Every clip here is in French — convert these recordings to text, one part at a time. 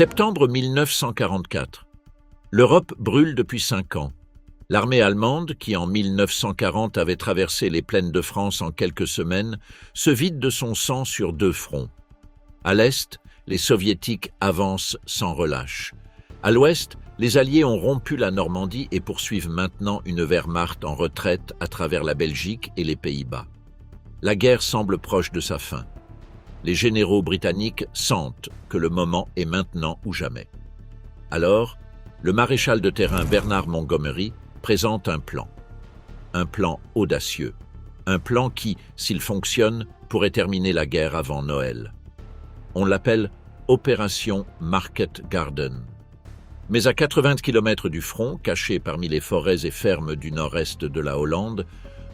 Septembre 1944. L'Europe brûle depuis 5 ans. L'armée allemande, qui en 1940 avait traversé les plaines de France en quelques semaines, se vide de son sang sur 2 fronts. À l'est, les soviétiques avancent sans relâche. À l'ouest, les Alliés ont rompu la Normandie et poursuivent maintenant une Wehrmacht en retraite à travers la Belgique et les Pays-Bas. La guerre semble proche de sa fin. Les généraux britanniques sentent que le moment est maintenant ou jamais. Alors, le maréchal de terrain Bernard Montgomery présente un plan audacieux, un plan qui, s'il fonctionne, pourrait terminer la guerre avant Noël. On l'appelle Opération Market Garden. Mais à 80 km du front, caché parmi les forêts et fermes du nord-est de la Hollande,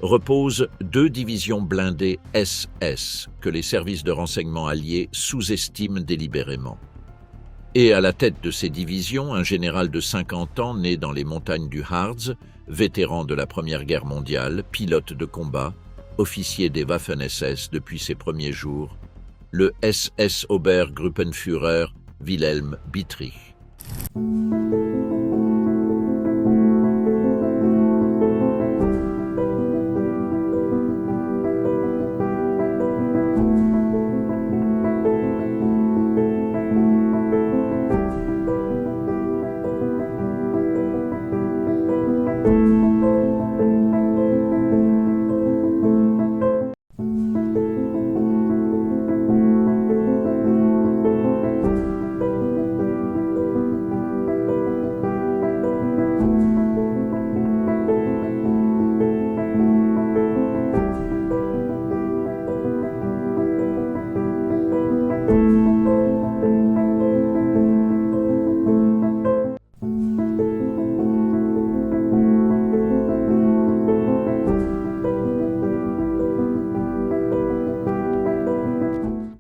reposent 2 divisions blindées SS que les services de renseignement alliés sous-estiment délibérément. Et à la tête de ces divisions, un général de 50 ans né dans les montagnes du Harz, vétéran de la Première Guerre mondiale, pilote de combat, officier des Waffen-SS depuis ses premiers jours, le SS Obergruppenführer Wilhelm Bittrich.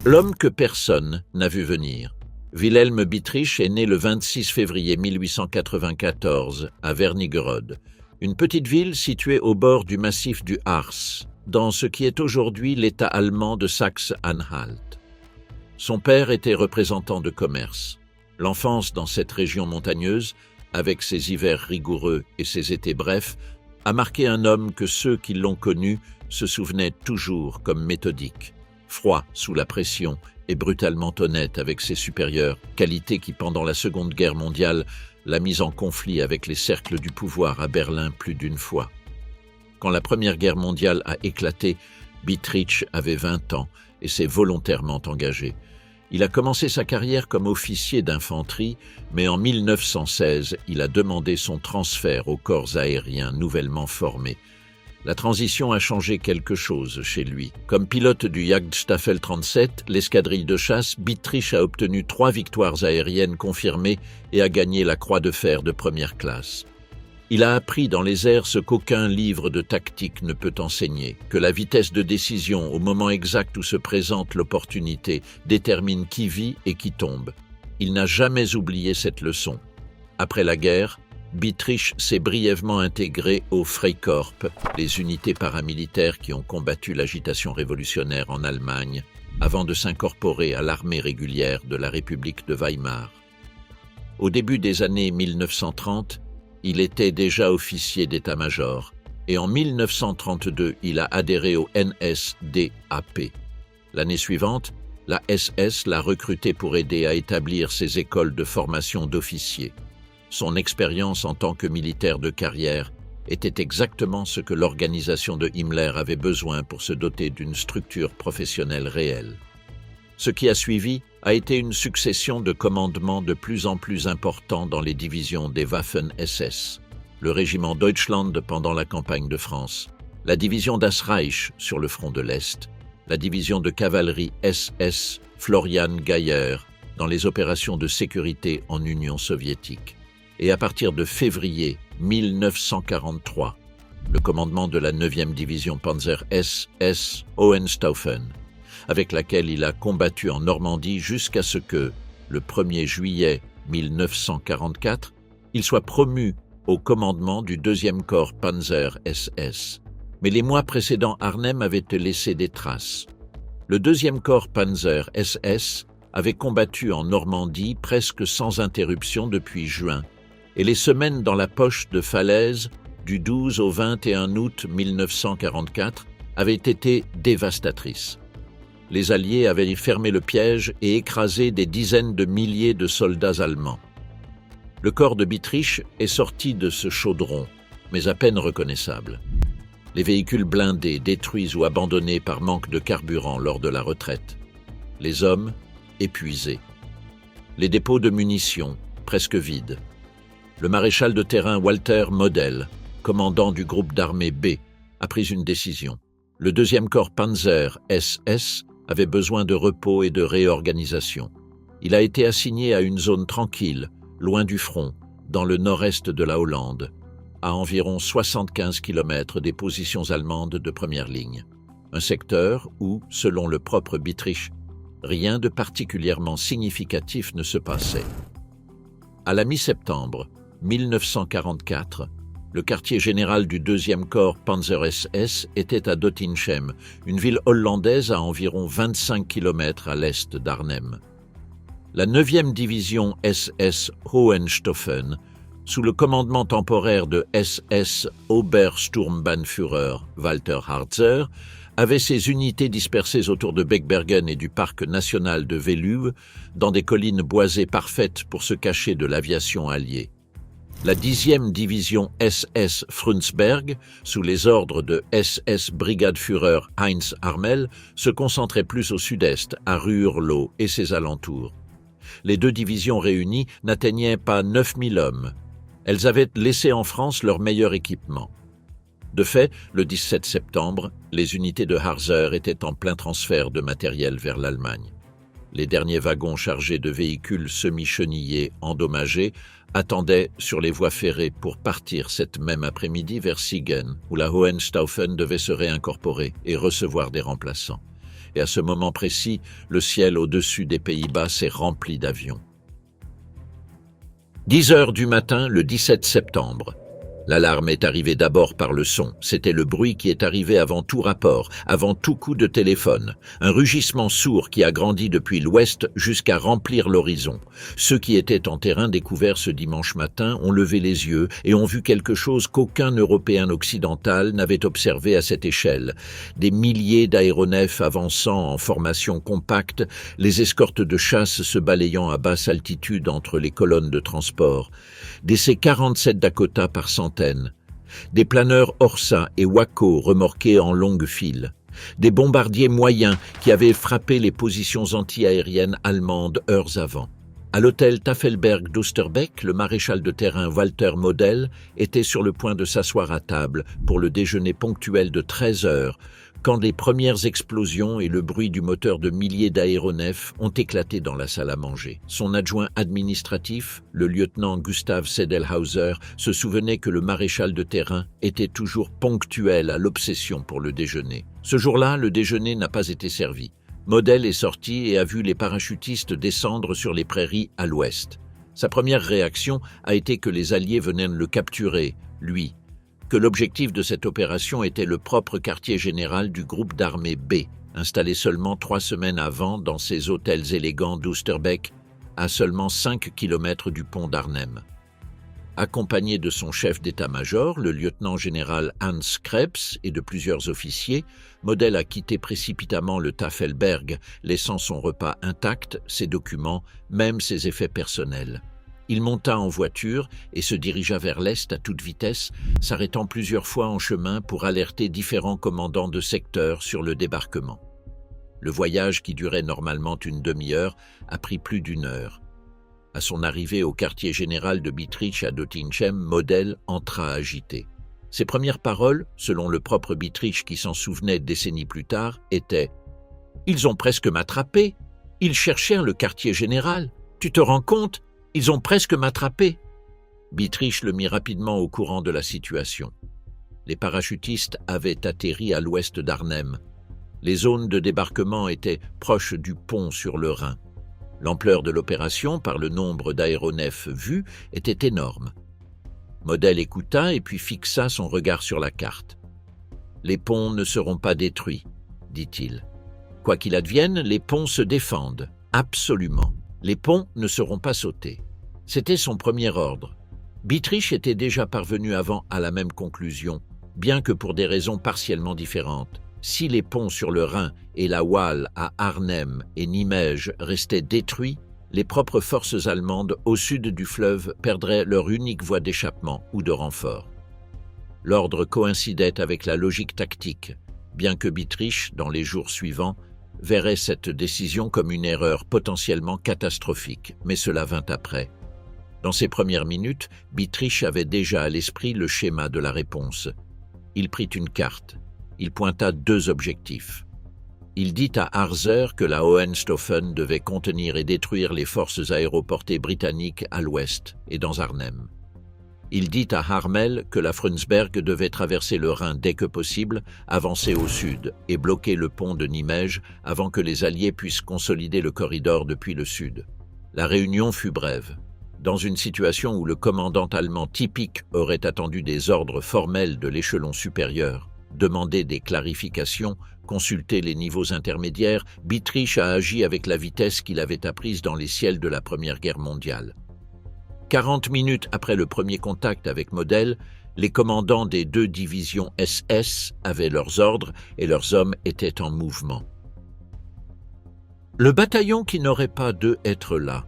L'homme que personne n'a vu venir. Wilhelm Bittrich est né le 26 février 1894 à Wernigerode, une petite ville située au bord du massif du Harz, dans ce qui est aujourd'hui l'État allemand de Saxe-Anhalt. Son père était représentant de commerce. L'enfance dans cette région montagneuse, avec ses hivers rigoureux et ses étés brefs, a marqué un homme que ceux qui l'ont connu se souvenaient toujours comme méthodique. Froid sous la pression et brutalement honnête avec ses supérieurs, qualité qui, pendant la Seconde Guerre mondiale, l'a mis en conflit avec les cercles du pouvoir à Berlin plus d'une fois. Quand la Première Guerre mondiale a éclaté, Bittrich avait 20 ans et s'est volontairement engagé. Il a commencé sa carrière comme officier d'infanterie, mais en 1916, il a demandé son transfert aux corps aériens nouvellement formés. La transition a changé quelque chose chez lui. Comme pilote du Jagdstaffel 37, l'escadrille de chasse, Bittrich a obtenu 3 victoires aériennes confirmées et a gagné la Croix de fer de première classe. Il a appris dans les airs ce qu'aucun livre de tactique ne peut enseigner, que la vitesse de décision au moment exact où se présente l'opportunité détermine qui vit et qui tombe. Il n'a jamais oublié cette leçon. Après la guerre, Bittrich s'est brièvement intégré au Freikorps, les unités paramilitaires qui ont combattu l'agitation révolutionnaire en Allemagne, avant de s'incorporer à l'armée régulière de la République de Weimar. Au début des années 1930, il était déjà officier d'état-major, et en 1932, il a adhéré au NSDAP. L'année suivante, la SS l'a recruté pour aider à établir ses écoles de formation d'officiers. Son expérience en tant que militaire de carrière était exactement ce que l'organisation de Himmler avait besoin pour se doter d'une structure professionnelle réelle. Ce qui a suivi a été une succession de commandements de plus en plus importants dans les divisions des Waffen-SS, le régiment Deutschland pendant la campagne de France, la division Das Reich sur le front de l'Est, la division de cavalerie SS Florian Geyer dans les opérations de sécurité en Union soviétique. Et à partir de février 1943, le commandement de la 9e division Panzer SS Hohenstaufen, avec laquelle il a combattu en Normandie jusqu'à ce que, le 1er juillet 1944, il soit promu au commandement du 2e corps Panzer SS. Mais les mois précédents, Arnhem avait laissé des traces. Le 2e corps Panzer SS avaient combattu en Normandie presque sans interruption depuis juin, et les semaines dans la poche de Falaise du 12 au 21 août 1944 avaient été dévastatrices. Les Alliés avaient fermé le piège et écrasé des dizaines de milliers de soldats allemands. Le corps de Bittrich est sorti de ce chaudron, mais à peine reconnaissable. Les véhicules blindés, détruits ou abandonnés par manque de carburant lors de la retraite. Les hommes, épuisés. Les dépôts de munitions, presque vides. Le maréchal de terrain Walter Model, commandant du groupe d'armée B, a pris une décision. Le 2e corps Panzer SS avait besoin de repos et de réorganisation. Il a été assigné à une zone tranquille, loin du front, dans le nord-est de la Hollande, à environ 75 km des positions allemandes de première ligne. Un secteur où, selon le propre Bittrich, rien de particulièrement significatif ne se passait. À la mi-septembre 1944, le quartier général du 2e corps Panzer SS était à Doetinchem, une ville hollandaise à environ 25 km à l'est d'Arnhem. La 9e division SS Hohenstaufen, sous le commandement temporaire de SS Obersturmbannführer Walter Harzer, avait ses unités dispersées autour de Beckbergen et du parc national de Veluwe, dans des collines boisées parfaites pour se cacher de l'aviation alliée. La 10e division SS Frundsberg, sous les ordres de SS Brigadeführer Heinz Harmel, se concentrait plus au sud-est, à Ruhrlo et ses alentours. Les 2 divisions réunies n'atteignaient pas 9000 hommes. Elles avaient laissé en France leur meilleur équipement. De fait, le 17 septembre, les unités de Harzer étaient en plein transfert de matériel vers l'Allemagne. Les derniers wagons chargés de véhicules semi-chenillés endommagés attendaient sur les voies ferrées pour partir cette même après-midi vers Siegen, où la Hohenstaufen devait se réincorporer et recevoir des remplaçants. Et à ce moment précis, le ciel au-dessus des Pays-Bas s'est rempli d'avions. 10 heures du matin, le 17 septembre. L'alarme est arrivée d'abord par le son. C'était le bruit qui est arrivé avant tout rapport, avant tout coup de téléphone. Un rugissement sourd qui a grandi depuis l'ouest jusqu'à remplir l'horizon. Ceux qui étaient en terrain découvert ce dimanche matin ont levé les yeux et ont vu quelque chose qu'aucun Européen occidental n'avait observé à cette échelle. Des milliers d'aéronefs avançant en formation compacte, les escortes de chasse se balayant à basse altitude entre les colonnes de transport. Des C-47 Dakota par centaines, des planeurs Orsa et Waco remorqués en longue file, des bombardiers moyens qui avaient frappé les positions anti-aériennes allemandes heures avant. À l'hôtel Tafelberg d'Osterbeek, le maréchal de terrain Walter Model était sur le point de s'asseoir à table pour le déjeuner ponctuel de 13 heures, quand les premières explosions et le bruit du moteur de milliers d'aéronefs ont éclaté dans la salle à manger. Son adjoint administratif, le lieutenant Gustav Sedelhauser, se souvenait que le maréchal de terrain était toujours ponctuel à l'obsession pour le déjeuner. Ce jour-là, le déjeuner n'a pas été servi. Model est sorti et a vu les parachutistes descendre sur les prairies à l'ouest. Sa première réaction a été que les Alliés venaient de le capturer, lui, que l'objectif de cette opération était le propre quartier général du groupe d'armée B, installé seulement 3 semaines avant dans ses hôtels élégants d'Osterbeek, à seulement 5 km du pont d'Arnhem. Accompagné de son chef d'état-major, le lieutenant-général Hans Krebs, et de plusieurs officiers, Model a quitté précipitamment le Tafelberg, laissant son repas intact, ses documents, même ses effets personnels. Il monta en voiture et se dirigea vers l'est à toute vitesse, s'arrêtant plusieurs fois en chemin pour alerter différents commandants de secteur sur le débarquement. Le voyage, qui durait normalement une demi-heure, a pris plus d'1 heure. À son arrivée au quartier général de Bittrich à Doetinchem, Model entra agité. Ses premières paroles, selon le propre Bittrich qui s'en souvenait décennies plus tard, étaient « Ils ont presque m'attrapé. Ils cherchèrent le quartier général. Tu te rends compte ? Ils ont presque m'attrapé. » Bittrich le mit rapidement au courant de la situation. Les parachutistes avaient atterri à l'ouest d'Arnhem. Les zones de débarquement étaient proches du pont sur le Rhin. L'ampleur de l'opération, par le nombre d'aéronefs vus, était énorme. Model écouta et puis fixa son regard sur la carte. « Les ponts ne seront pas détruits, dit-il. Quoi qu'il advienne, les ponts se défendent. Absolument. Les ponts ne seront pas sautés. C'était son premier ordre. Bittrich était déjà parvenu avant à la même conclusion, bien que pour des raisons partiellement différentes. Si les ponts sur le Rhin et la Waal à Arnhem et Nimège restaient détruits, les propres forces allemandes au sud du fleuve perdraient leur unique voie d'échappement ou de renfort. L'ordre coïncidait avec la logique tactique, bien que Bittrich, dans les jours suivants, verrait cette décision comme une erreur potentiellement catastrophique, mais cela vint après. Dans ses premières minutes, Bittrich avait déjà à l'esprit le schéma de la réponse. Il prit une carte. Il pointa 2 objectifs. Il dit à Harzer que la Hohenstaufen devait contenir et détruire les forces aéroportées britanniques à l'ouest et dans Arnhem. Il dit à Harmel que la Frundsberg devait traverser le Rhin dès que possible, avancer au sud et bloquer le pont de Nimège avant que les Alliés puissent consolider le corridor depuis le sud. La réunion fut brève. Dans une situation où le commandant allemand typique aurait attendu des ordres formels de l'échelon supérieur, demandé des clarifications, consulté les niveaux intermédiaires, Bittrich a agi avec la vitesse qu'il avait apprise dans les ciels de la Première Guerre mondiale. 40 minutes après le premier contact avec Model, les commandants des 2 divisions SS avaient leurs ordres et leurs hommes étaient en mouvement. Le bataillon qui n'aurait pas dû être là.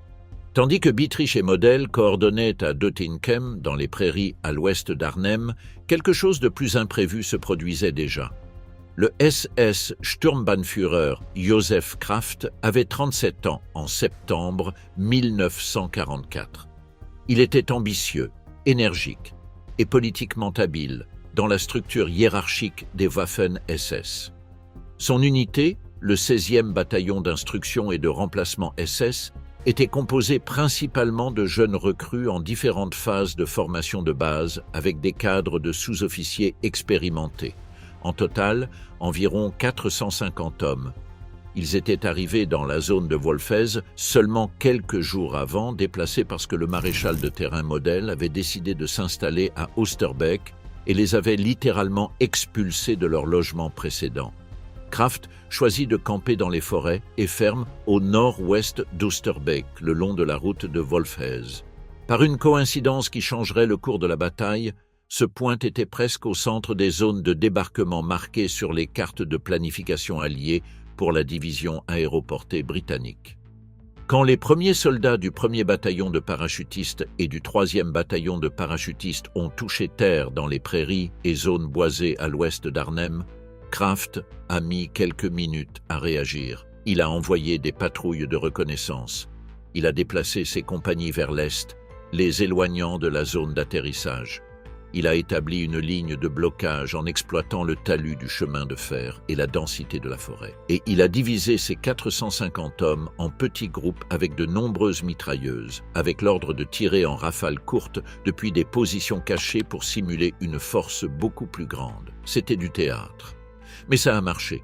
Tandis que Bittrich et Model coordonnaient à Döttinghem, dans les prairies à l'ouest d'Arnhem, quelque chose de plus imprévu se produisait déjà. Le SS Sturmbannführer Joseph Kraft avait 37 ans en septembre 1944. Il était ambitieux, énergique et politiquement habile dans la structure hiérarchique des Waffen-SS. Son unité, le 16e bataillon d'instruction et de remplacement SS, était composée principalement de jeunes recrues en différentes phases de formation de base avec des cadres de sous-officiers expérimentés. En total, environ 450 hommes. Ils étaient arrivés dans la zone de Wolfez seulement quelques jours avant, déplacés parce que le maréchal de terrain Model avait décidé de s'installer à Osterbeek et les avait littéralement expulsés de leur logement précédent. Kraft choisit de camper dans les forêts et fermes au nord-ouest d'Osterbeek, le long de la route de Wolfez. Par une coïncidence qui changerait le cours de la bataille, ce point était presque au centre des zones de débarquement marquées sur les cartes de planification alliées pour la division aéroportée britannique. Quand les premiers soldats du 1er bataillon de parachutistes et du 3e bataillon de parachutistes ont touché terre dans les prairies et zones boisées à l'ouest d'Arnhem, Kraft a mis quelques minutes à réagir. Il a envoyé des patrouilles de reconnaissance. Il a déplacé ses compagnies vers l'est, les éloignant de la zone d'atterrissage. Il a établi une ligne de blocage en exploitant le talus du chemin de fer et la densité de la forêt. Et il a divisé ses 450 hommes en petits groupes avec de nombreuses mitrailleuses, avec l'ordre de tirer en rafales courtes depuis des positions cachées pour simuler une force beaucoup plus grande. C'était du théâtre. Mais ça a marché.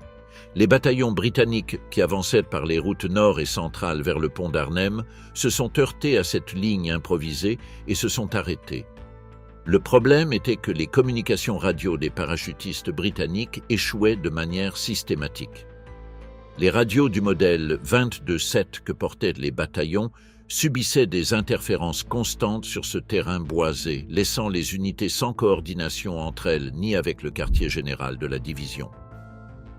Les bataillons britanniques qui avançaient par les routes nord et centrales vers le pont d'Arnhem se sont heurtés à cette ligne improvisée et se sont arrêtés. Le problème était que les communications radio des parachutistes britanniques échouaient de manière systématique. Les radios du modèle 22-7 que portaient les bataillons subissaient des interférences constantes sur ce terrain boisé, laissant les unités sans coordination entre elles ni avec le quartier général de la division.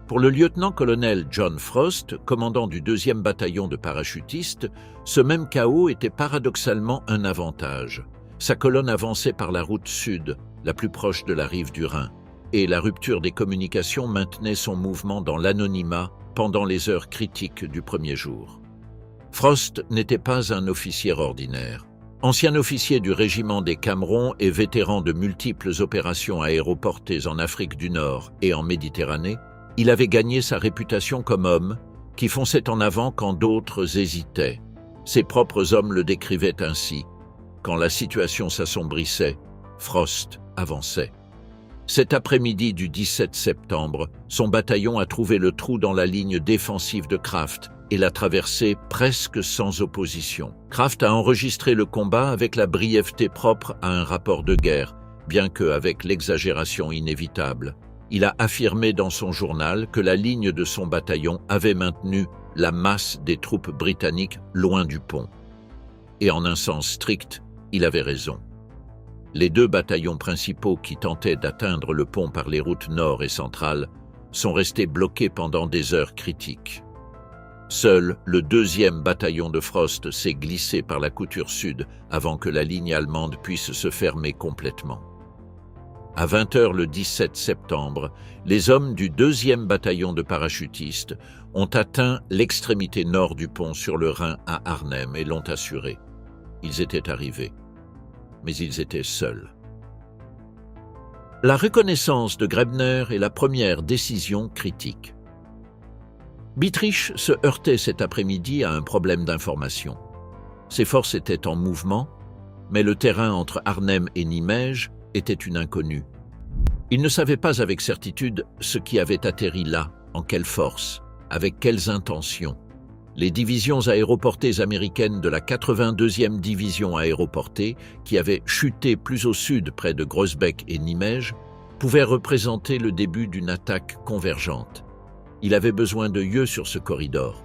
Pour le lieutenant-colonel John Frost, commandant du 2e bataillon de parachutistes, ce même chaos était paradoxalement un avantage. Sa colonne avançait par la route sud, la plus proche de la rive du Rhin, et la rupture des communications maintenait son mouvement dans l'anonymat pendant les heures critiques du premier jour. Frost n'était pas un officier ordinaire. Ancien officier du régiment des Camerons et vétéran de multiples opérations aéroportées en Afrique du Nord et en Méditerranée, il avait gagné sa réputation comme homme qui fonçait en avant quand d'autres hésitaient. Ses propres hommes le décrivaient ainsi. Quand la situation s'assombrissait, Frost avançait. Cet après-midi du 17 septembre, son bataillon a trouvé le trou dans la ligne défensive de Kraft et l'a traversé presque sans opposition. Kraft a enregistré le combat avec la brièveté propre à un rapport de guerre, bien qu'avec l'exagération inévitable. Il a affirmé dans son journal que la ligne de son bataillon avait maintenu la masse des troupes britanniques loin du pont. Et en un sens strict, il avait raison. Les 2 bataillons principaux qui tentaient d'atteindre le pont par les routes nord et centrales sont restés bloqués pendant des heures critiques. Seul le 2e bataillon de Frost s'est glissé par la couture sud avant que la ligne allemande puisse se fermer complètement. À 20 h le 17 septembre, les hommes du 2e bataillon de parachutistes ont atteint l'extrémité nord du pont sur le Rhin à Arnhem et l'ont assuré. Ils étaient arrivés, mais ils étaient seuls. La reconnaissance de Grebner est la première décision critique. Bietrich se heurtait cet après-midi à un problème d'information. Ses forces étaient en mouvement, mais le terrain entre Arnhem et Nimège était une inconnue. Il ne savait pas avec certitude ce qui avait atterri là, en quelle force, avec quelles intentions. Les divisions aéroportées américaines de la 82e division aéroportée, qui avait chuté plus au sud près de Groesbeck et Nimège, pouvaient représenter le début d'une attaque convergente. Il avait besoin de yeux sur ce corridor.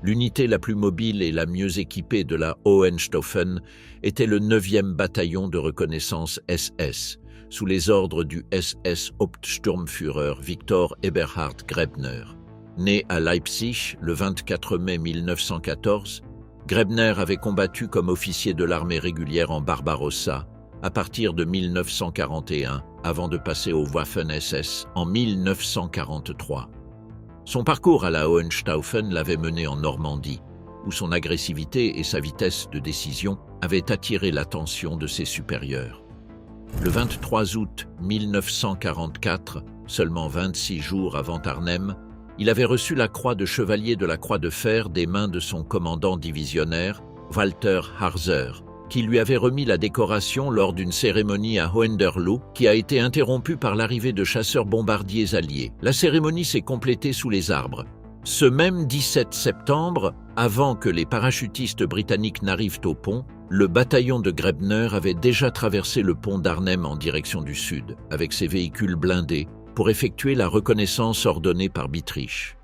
L'unité la plus mobile et la mieux équipée de la Hohenstaufen était le 9e bataillon de reconnaissance SS, sous les ordres du SS Hauptsturmführer Viktor Eberhard Grebner. Né à Leipzig le 24 mai 1914, Grebner avait combattu comme officier de l'armée régulière en Barbarossa à partir de 1941, avant de passer au Waffen-SS en 1943. Son parcours à la Hohenstaufen l'avait mené en Normandie, où son agressivité et sa vitesse de décision avaient attiré l'attention de ses supérieurs. Le 23 août 1944, seulement 26 jours avant Arnhem, il avait reçu la croix de chevalier de la Croix de Fer des mains de son commandant divisionnaire, Walter Harzer, qui lui avait remis la décoration lors d'une cérémonie à Hohenderloo qui a été interrompue par l'arrivée de chasseurs-bombardiers alliés. La cérémonie s'est complétée sous les arbres. Ce même 17 septembre, avant que les parachutistes britanniques n'arrivent au pont, le bataillon de Grebner avait déjà traversé le pont d'Arnhem en direction du sud, avec ses véhicules blindés, pour effectuer la reconnaissance ordonnée par Bietrich.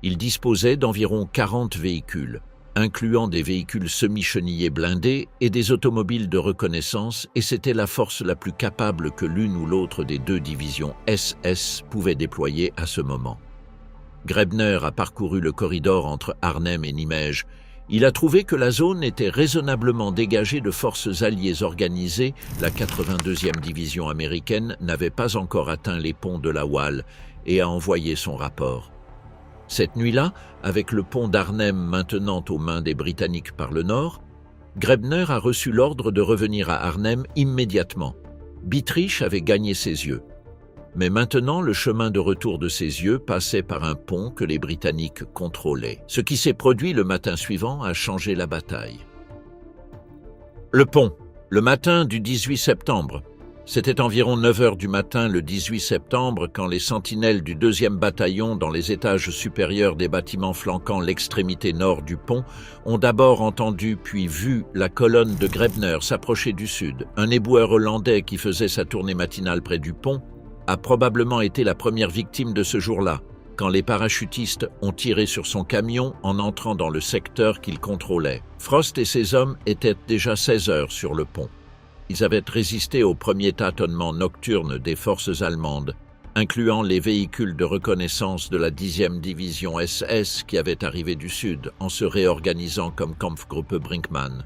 Il disposait d'environ 40 véhicules, incluant des véhicules semi-chenillés blindés et des automobiles de reconnaissance, et c'était la force la plus capable que l'une ou l'autre des 2 divisions SS pouvait déployer à ce moment. Grebner a parcouru le corridor entre Arnhem et Nimège. Il a trouvé que la zone était raisonnablement dégagée de forces alliées organisées. La 82e division américaine n'avait pas encore atteint les ponts de la Waal et a envoyé son rapport. Cette nuit-là, avec le pont d'Arnhem maintenant aux mains des Britanniques par le nord, Grebner a reçu l'ordre de revenir à Arnhem immédiatement. Bietrich avait gagné ses yeux. Mais maintenant, le chemin de retour de ses yeux passait par un pont que les Britanniques contrôlaient. Ce qui s'est produit le matin suivant a changé la bataille. Le pont, le matin du 18 septembre. C'était environ 9 h du matin le 18 septembre quand les sentinelles du 2e bataillon dans les étages supérieurs des bâtiments flanquant l'extrémité nord du pont ont d'abord entendu puis vu la colonne de Grebner s'approcher du sud. Un éboueur hollandais qui faisait sa tournée matinale près du pont a probablement été la première victime de ce jour-là, quand les parachutistes ont tiré sur son camion en entrant dans le secteur qu'il contrôlait. Frost et ses hommes étaient déjà 16 h sur le pont. Ils avaient résisté au premier tâtonnement nocturne des forces allemandes, incluant les véhicules de reconnaissance de la 10e division SS qui avaient arrivé du sud en se réorganisant comme Kampfgruppe Brinkmann.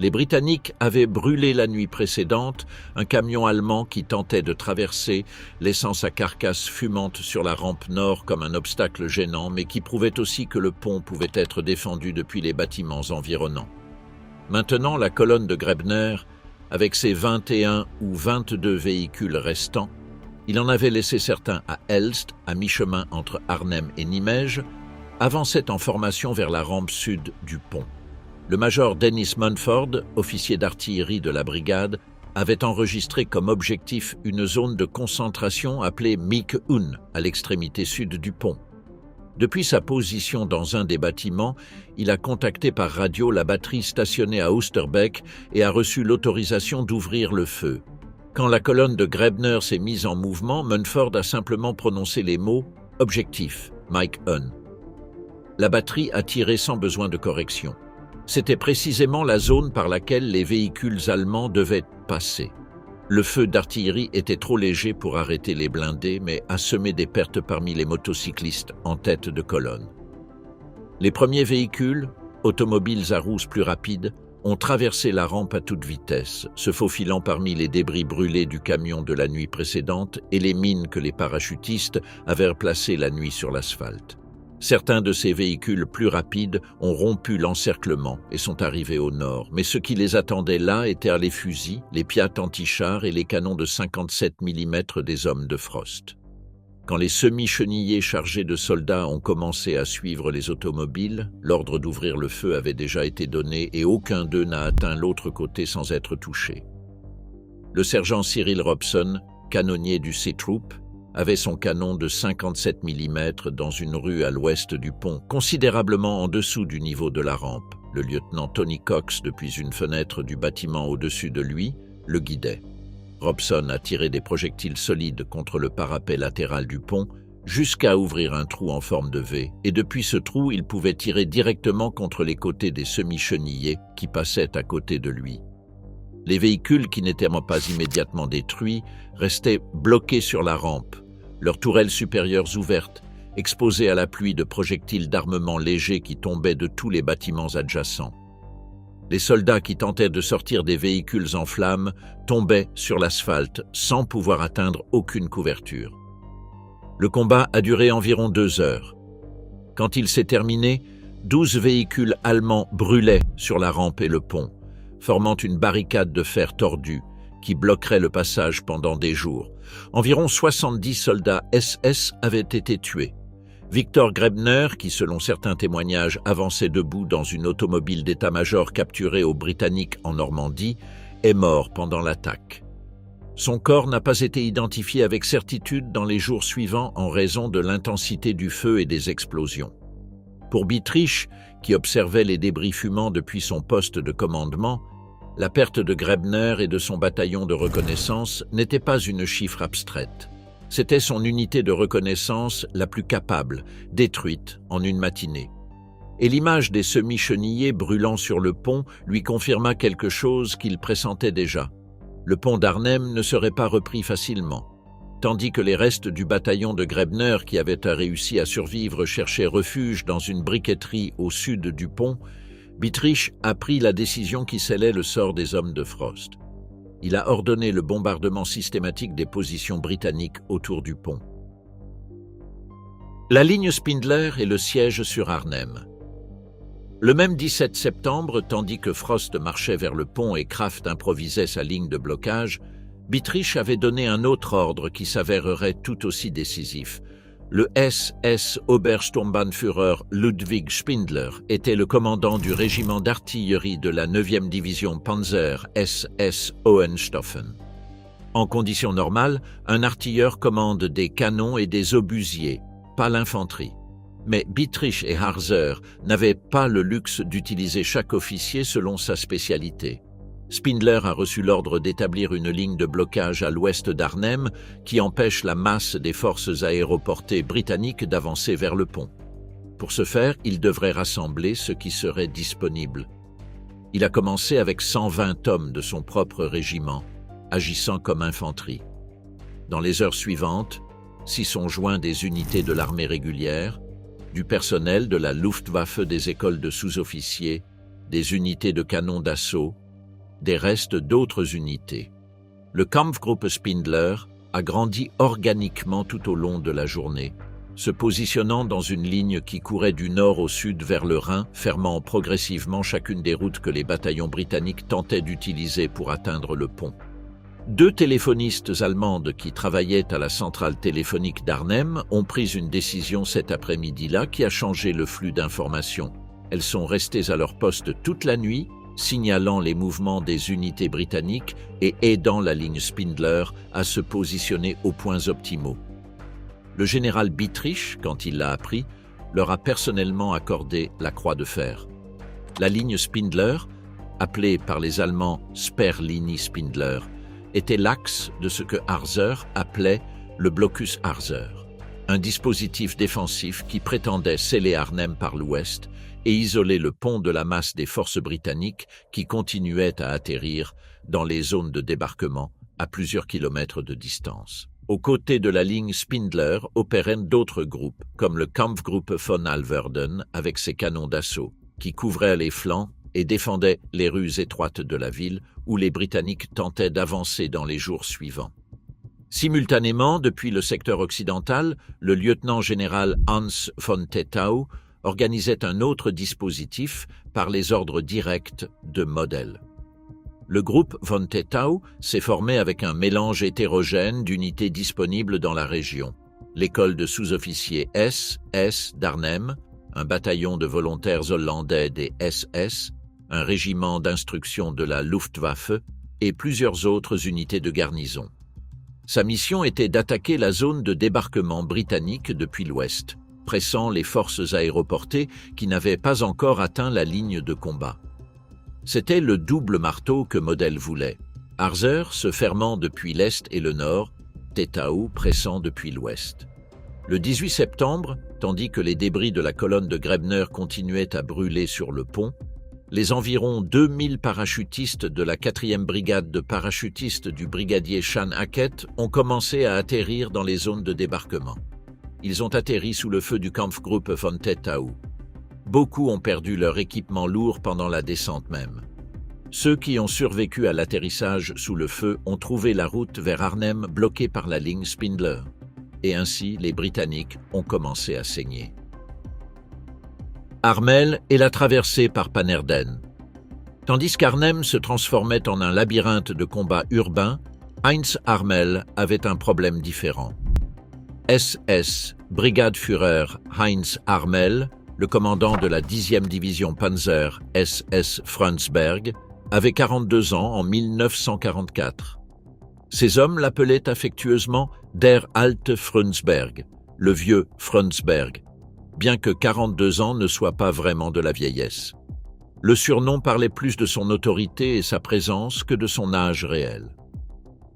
Les Britanniques avaient brûlé la nuit précédente un camion allemand qui tentait de traverser, laissant sa carcasse fumante sur la rampe nord comme un obstacle gênant, mais qui prouvait aussi que le pont pouvait être défendu depuis les bâtiments environnants. Maintenant, la colonne de Grebner, avec ses 21 ou 22 véhicules restants, il en avait laissé certains à Elst, à mi-chemin entre Arnhem et Nimège, avançait en formation vers la rampe sud du pont. Le major Dennis Munford, officier d'artillerie de la brigade, avait enregistré comme objectif une zone de concentration appelée Mieke-Un, à l'extrémité sud du pont. Depuis sa position dans un des bâtiments, il a contacté par radio la batterie stationnée à Oosterbeek et a reçu l'autorisation d'ouvrir le feu. Quand la colonne de Grebner s'est mise en mouvement, Munford a simplement prononcé les mots « Objectif, Mieke-Un ». La batterie a tiré sans besoin de correction. C'était précisément la zone par laquelle les véhicules allemands devaient passer. Le feu d'artillerie était trop léger pour arrêter les blindés, mais a semé des pertes parmi les motocyclistes en tête de colonne. Les premiers véhicules, automobiles à roues plus rapides, ont traversé la rampe à toute vitesse, se faufilant parmi les débris brûlés du camion de la nuit précédente et les mines que les parachutistes avaient placées la nuit sur l'asphalte. Certains de ces véhicules plus rapides ont rompu l'encerclement et sont arrivés au nord, mais ce qui les attendait là étaient les fusils, les Piat anti-chars et les canons de 57 mm des hommes de Frost. Quand les semi-chenillés chargés de soldats ont commencé à suivre les automobiles, l'ordre d'ouvrir le feu avait déjà été donné et aucun d'eux n'a atteint l'autre côté sans être touché. Le sergent Cyril Robson, canonnier du C-Troop, avait son canon de 57 mm dans une rue à l'ouest du pont, considérablement en dessous du niveau de la rampe. Le lieutenant Tony Cox, depuis une fenêtre du bâtiment au-dessus de lui, le guidait. Robson a tiré des projectiles solides contre le parapet latéral du pont jusqu'à ouvrir un trou en forme de V, et depuis ce trou, il pouvait tirer directement contre les côtés des semi-chenillés qui passaient à côté de lui. Les véhicules qui n'étaient pas immédiatement détruits restaient bloqués sur la rampe, leurs tourelles supérieures ouvertes, exposées à la pluie de projectiles d'armement léger qui tombaient de tous les bâtiments adjacents. Les soldats qui tentaient de sortir des véhicules en flammes tombaient sur l'asphalte sans pouvoir atteindre aucune couverture. Le combat a duré environ 2 heures. Quand il s'est terminé, 12 véhicules allemands brûlaient sur la rampe et le pont, formant une barricade de fer tordu qui bloquerait le passage pendant des jours. Environ 70 soldats SS avaient été tués. Victor Grebner, qui selon certains témoignages avançait debout dans une automobile d'état-major capturée aux Britanniques en Normandie, est mort pendant l'attaque. Son corps n'a pas été identifié avec certitude dans les jours suivants en raison de l'intensité du feu et des explosions. Pour Bittrich, qui observait les débris fumants depuis son poste de commandement, la perte de Grebner et de son bataillon de reconnaissance n'était pas une chiffre abstraite. C'était son unité de reconnaissance la plus capable, détruite en une matinée. Et l'image des semi-chenillés brûlant sur le pont lui confirma quelque chose qu'il pressentait déjà. Le pont d'Arnhem ne serait pas repris facilement. Tandis que les restes du bataillon de Grebner qui avait réussi à survivre cherchaient refuge dans une briqueterie au sud du pont, Bittrich a pris la décision qui scellait le sort des hommes de Frost. Il a ordonné le bombardement systématique des positions britanniques autour du pont. La ligne Spindler et le siège sur Arnhem. Le même 17 septembre, tandis que Frost marchait vers le pont et Kraft improvisait sa ligne de blocage, Bittrich avait donné un autre ordre qui s'avérerait tout aussi décisif. Le SS Obersturmbannführer Ludwig Spindler était le commandant du régiment d'artillerie de la 9e division Panzer SS Hohenstaufen. En conditions normales, un artilleur commande des canons et des obusiers, pas l'infanterie. Mais Bittrich et Harzer n'avaient pas le luxe d'utiliser chaque officier selon sa spécialité. Spindler a reçu l'ordre d'établir une ligne de blocage à l'ouest d'Arnhem qui empêche la masse des forces aéroportées britanniques d'avancer vers le pont. Pour ce faire, il devrait rassembler ce qui serait disponible. Il a commencé avec 120 hommes de son propre régiment, agissant comme infanterie. Dans les heures suivantes, s'y sont joints des unités de l'armée régulière, du personnel de la Luftwaffe des écoles de sous-officiers, des unités de canons d'assaut, des restes d'autres unités. Le Kampfgruppe Spindler a grandi organiquement tout au long de la journée, se positionnant dans une ligne qui courait du nord au sud vers le Rhin, fermant progressivement chacune des routes que les bataillons britanniques tentaient d'utiliser pour atteindre le pont. 2 téléphonistes allemandes qui travaillaient à la centrale téléphonique d'Arnhem ont pris une décision cet après-midi-là qui a changé le flux d'informations. Elles sont restées à leur poste toute la nuit, signalant les mouvements des unités britanniques et aidant la ligne Spindler à se positionner aux points optimaux. Le général Bittrich, quand il l'a appris, leur a personnellement accordé la croix de fer. La ligne Spindler, appelée par les Allemands Sperrlinie Spindler, était l'axe de ce que Harzer appelait le blocus Harzer. un dispositif défensif qui prétendait sceller Arnhem par l'ouest et isoler le pont de la masse des forces britanniques qui continuaient à atterrir dans les zones de débarquement à plusieurs kilomètres de distance. Aux côtés de la ligne Spindler opéraient d'autres groupes, comme le Kampfgruppe von Alverden avec ses canons d'assaut, qui couvraient les flancs et défendaient les rues étroites de la ville où les Britanniques tentaient d'avancer dans les jours suivants. Simultanément, depuis le secteur occidental, le lieutenant-général Hans von Tettau organisait un autre dispositif par les ordres directs de Model. Le groupe von Tettau s'est formé avec un mélange hétérogène d'unités disponibles dans la région. L'école de sous-officiers SS d'Arnhem, un bataillon de volontaires hollandais des SS, un régiment d'instruction de la Luftwaffe et plusieurs autres unités de garnison. Sa mission était d'attaquer la zone de débarquement britannique depuis l'ouest, pressant les forces aéroportées qui n'avaient pas encore atteint la ligne de combat. C'était le double marteau que Model voulait. Harzer se fermant depuis l'est et le nord, Tettau pressant depuis l'ouest. Le 18 septembre, tandis que les débris de la colonne de Grebner continuaient à brûler sur le pont, les environ 2000 parachutistes de la 4e brigade de parachutistes du brigadier Sean Hackett ont commencé à atterrir dans les zones de débarquement. Ils ont atterri sous le feu du Kampfgruppe von Tettau. Beaucoup ont perdu leur équipement lourd pendant la descente même. Ceux qui ont survécu à l'atterrissage sous le feu ont trouvé la route vers Arnhem bloquée par la ligne Spindler. Et ainsi, les Britanniques ont commencé à saigner. Harmel et la traversée par Pannerden. Tandis qu'Arnhem se transformait en un labyrinthe de combats urbains, Heinz Harmel avait un problème différent. SS, Brigadeführer Heinz Harmel, le commandant de la 10e division Panzer SS Frundsberg, avait 42 ans en 1944. Ses hommes l'appelaient affectueusement Der alte Frundsberg, le vieux Frundsberg, bien que 42 ans ne soient pas vraiment de la vieillesse. Le surnom parlait plus de son autorité et sa présence que de son âge réel.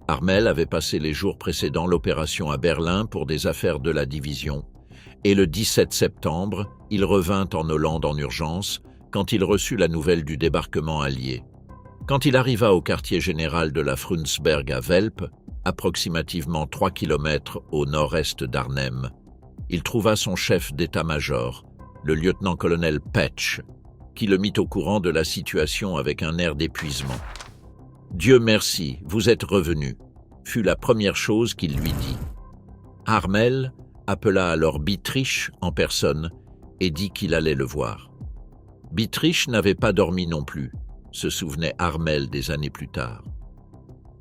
Harmel avait passé les jours précédant l'opération à Berlin pour des affaires de la division, et le 17 septembre, il revint en Hollande en urgence quand il reçut la nouvelle du débarquement allié. Quand il arriva au quartier général de la Frundsberg à Velp, approximativement 3 km au nord-est d'Arnhem, il trouva son chef d'état-major, le lieutenant-colonel Petsch, qui le mit au courant de la situation avec un air d'épuisement. « Dieu merci, vous êtes revenu », fut la première chose qu'il lui dit. Harmel appela alors Bittrich en personne et dit qu'il allait le voir. Bittrich n'avait pas dormi non plus, se souvenait Harmel des années plus tard.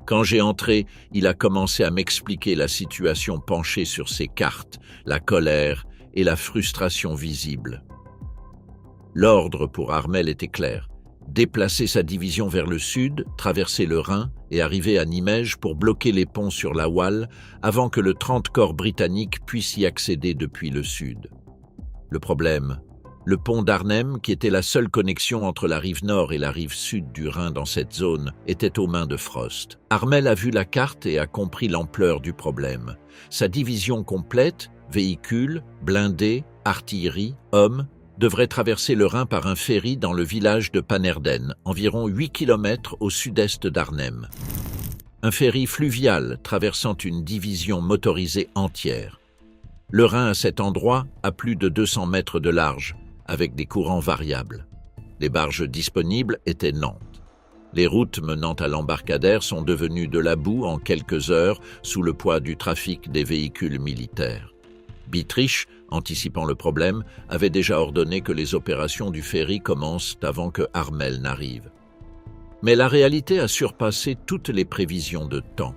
Quand j'ai entré, il a commencé à m'expliquer la situation penchée sur ses cartes, la colère et la frustration visible. L'ordre pour Harmel était clair. Déplacer sa division vers le sud, traverser le Rhin et arriver à Nimège pour bloquer les ponts sur la Waal avant que le 30 corps britannique puisse y accéder depuis le sud. Le problème, le pont d'Arnhem, qui était la seule connexion entre la rive nord et la rive sud du Rhin dans cette zone, était aux mains de Frost. Harmel a vu la carte et a compris l'ampleur du problème. Sa division complète, véhicules, blindés, artillerie, hommes, devrait traverser le Rhin par un ferry dans le village de Pannerden, environ 8 km au sud-est d'Arnhem. Un ferry fluvial traversant une division motorisée entière. Le Rhin à cet endroit a plus de 200 mètres de large, avec des courants variables. Les barges disponibles étaient Nantes. Les routes menant à l'embarcadère sont devenues de la boue en quelques heures sous le poids du trafic des véhicules militaires. Bittrich, anticipant le problème, avait déjà ordonné que les opérations du ferry commencent avant que Harmel n'arrive. Mais la réalité a surpassé toutes les prévisions de temps.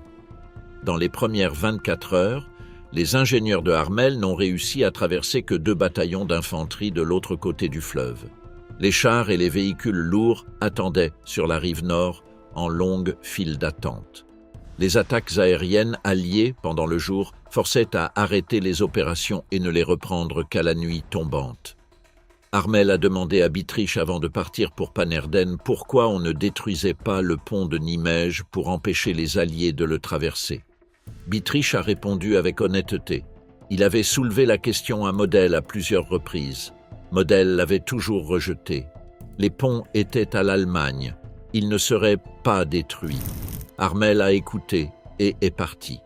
Dans les premières 24 heures, les ingénieurs de Harmel n'ont réussi à traverser que 2 bataillons d'infanterie de l'autre côté du fleuve. Les chars et les véhicules lourds attendaient sur la rive nord en longue file d'attente. Les attaques aériennes alliées pendant le jour forçaient à arrêter les opérations et ne les reprendre qu'à la nuit tombante. Harmel a demandé à Bittrich avant de partir pour Pannerden pourquoi on ne détruisait pas le pont de Nimège pour empêcher les Alliés de le traverser. Bittrich a répondu avec honnêteté. Il avait soulevé la question à Model à plusieurs reprises. Model l'avait toujours rejeté. Les ponts étaient à l'Allemagne. Ils ne seraient pas détruits. Harmel a écouté et est parti.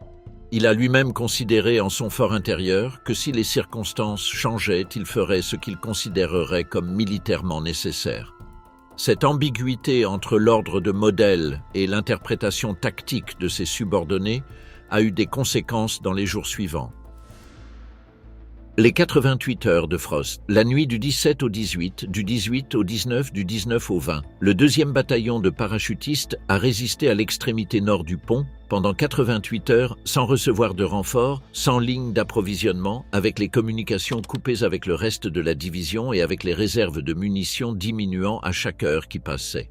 Il a lui-même considéré en son fort intérieur que si les circonstances changeaient, il ferait ce qu'il considérerait comme militairement nécessaire. Cette ambiguïté entre l'ordre de Model et l'interprétation tactique de ses subordonnés a eu des conséquences dans les jours suivants. Les 88 heures de Frost, la nuit du 17 au 18, du 18 au 19, du 19 au 20, le 2e bataillon de parachutistes a résisté à l'extrémité nord du pont pendant 88 heures sans recevoir de renfort, sans ligne d'approvisionnement, avec les communications coupées avec le reste de la division et avec les réserves de munitions diminuant à chaque heure qui passait.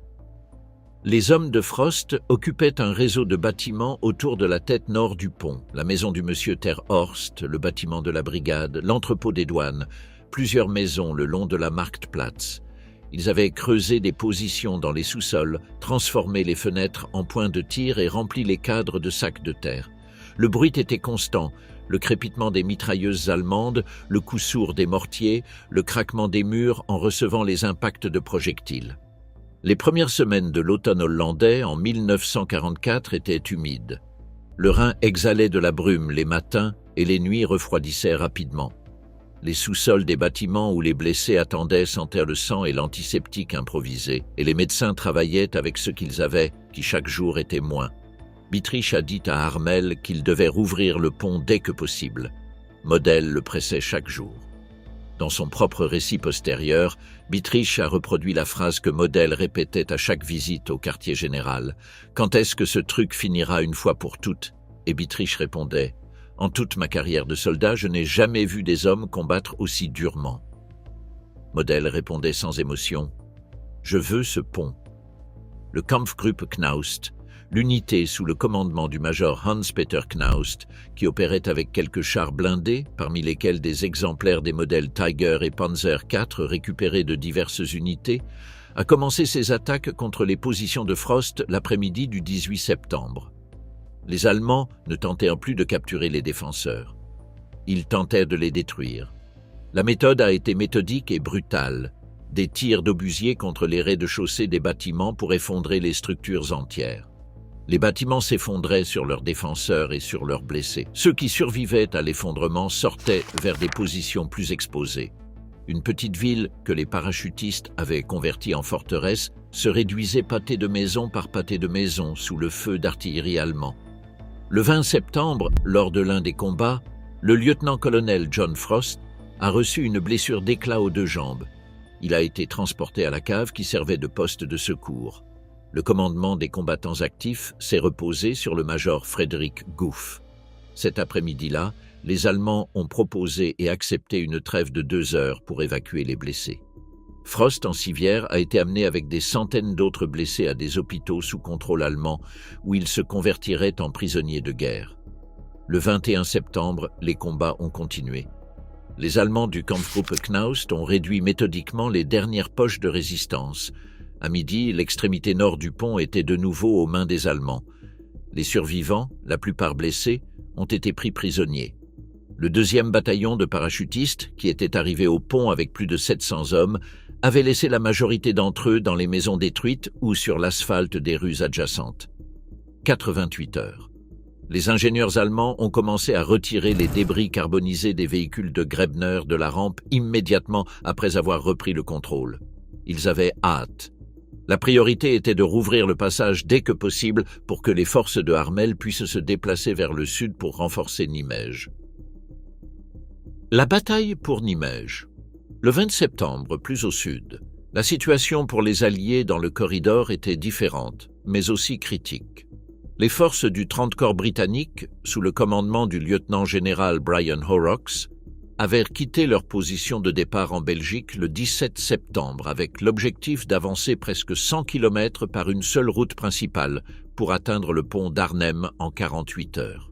Les hommes de Frost occupaient un réseau de bâtiments autour de la tête nord du pont, la maison du monsieur Terhorst, le bâtiment de la brigade, l'entrepôt des douanes, plusieurs maisons le long de la Marktplatz. Ils avaient creusé des positions dans les sous-sols, transformé les fenêtres en points de tir et rempli les cadres de sacs de terre. Le bruit était constant, le crépitement des mitrailleuses allemandes, le coup sourd des mortiers, le craquement des murs en recevant les impacts de projectiles. Les premières semaines de l'automne hollandais, en 1944, étaient humides. Le Rhin exhalait de la brume les matins et les nuits refroidissaient rapidement. Les sous-sols des bâtiments où les blessés attendaient sentaient le sang et l'antiseptique improvisé, et les médecins travaillaient avec ce qu'ils avaient, qui chaque jour était moins. Bittrich a dit à Harmel qu'il devait rouvrir le pont dès que possible. Model le pressait chaque jour. Dans son propre récit postérieur, Bittrich a reproduit la phrase que Model répétait à chaque visite au quartier général. « Quand est-ce que ce truc finira une fois pour toutes ?» Et Bittrich répondait « En toute ma carrière de soldat, je n'ai jamais vu des hommes combattre aussi durement. » Model répondait sans émotion « Je veux ce pont. » Le Kampfgruppe Knaust, l'unité sous le commandement du major Hans-Peter Knaust, qui opérait avec quelques chars blindés, parmi lesquels des exemplaires des modèles Tiger et Panzer IV récupérés de diverses unités, a commencé ses attaques contre les positions de Frost l'après-midi du 18 septembre. Les Allemands ne tentaient plus de capturer les défenseurs. Ils tentaient de les détruire. La méthode a été méthodique et brutale. Des tirs d'obusiers contre les rez-de-chaussée des bâtiments pour effondrer les structures entières. Les bâtiments s'effondraient sur leurs défenseurs et sur leurs blessés. Ceux qui survivaient à l'effondrement sortaient vers des positions plus exposées. Une petite ville que les parachutistes avaient convertie en forteresse se réduisait pâté de maison par pâté de maison sous le feu d'artillerie allemand. Le 20 septembre, lors de l'un des combats, le lieutenant-colonel John Frost a reçu une blessure d'éclat aux 2 jambes. Il a été transporté à la cave qui servait de poste de secours. Le commandement des combattants actifs s'est reposé sur le major Frédéric Gouf. Cet après-midi-là, les Allemands ont proposé et accepté une trêve de 2 heures pour évacuer les blessés. Frost, en civière, a été amené avec des centaines d'autres blessés à des hôpitaux sous contrôle allemand où ils se convertiraient en prisonniers de guerre. Le 21 septembre, les combats ont continué. Les Allemands du Kampfgruppe Knaust ont réduit méthodiquement les dernières poches de résistance. À midi, l'extrémité nord du pont était de nouveau aux mains des Allemands. Les survivants, la plupart blessés, ont été pris prisonniers. Le 2e bataillon de parachutistes, qui était arrivé au pont avec plus de 700 hommes, avait laissé la majorité d'entre eux dans les maisons détruites ou sur l'asphalte des rues adjacentes. 88 heures. Les ingénieurs allemands ont commencé à retirer les débris carbonisés des véhicules de Grebner de la rampe immédiatement après avoir repris le contrôle. Ils avaient hâte. La priorité était de rouvrir le passage dès que possible pour que les forces de Harmel puissent se déplacer vers le sud pour renforcer Nimège. La bataille pour Nimège. Le 20 septembre, plus au sud, la situation pour les Alliés dans le corridor était différente, mais aussi critique. Les forces du 30 corps britannique, sous le commandement du lieutenant-général Brian Horrocks, avaient quitté leur position de départ en Belgique le 17 septembre avec l'objectif d'avancer presque 100 km par une seule route principale pour atteindre le pont d'Arnhem en 48 heures.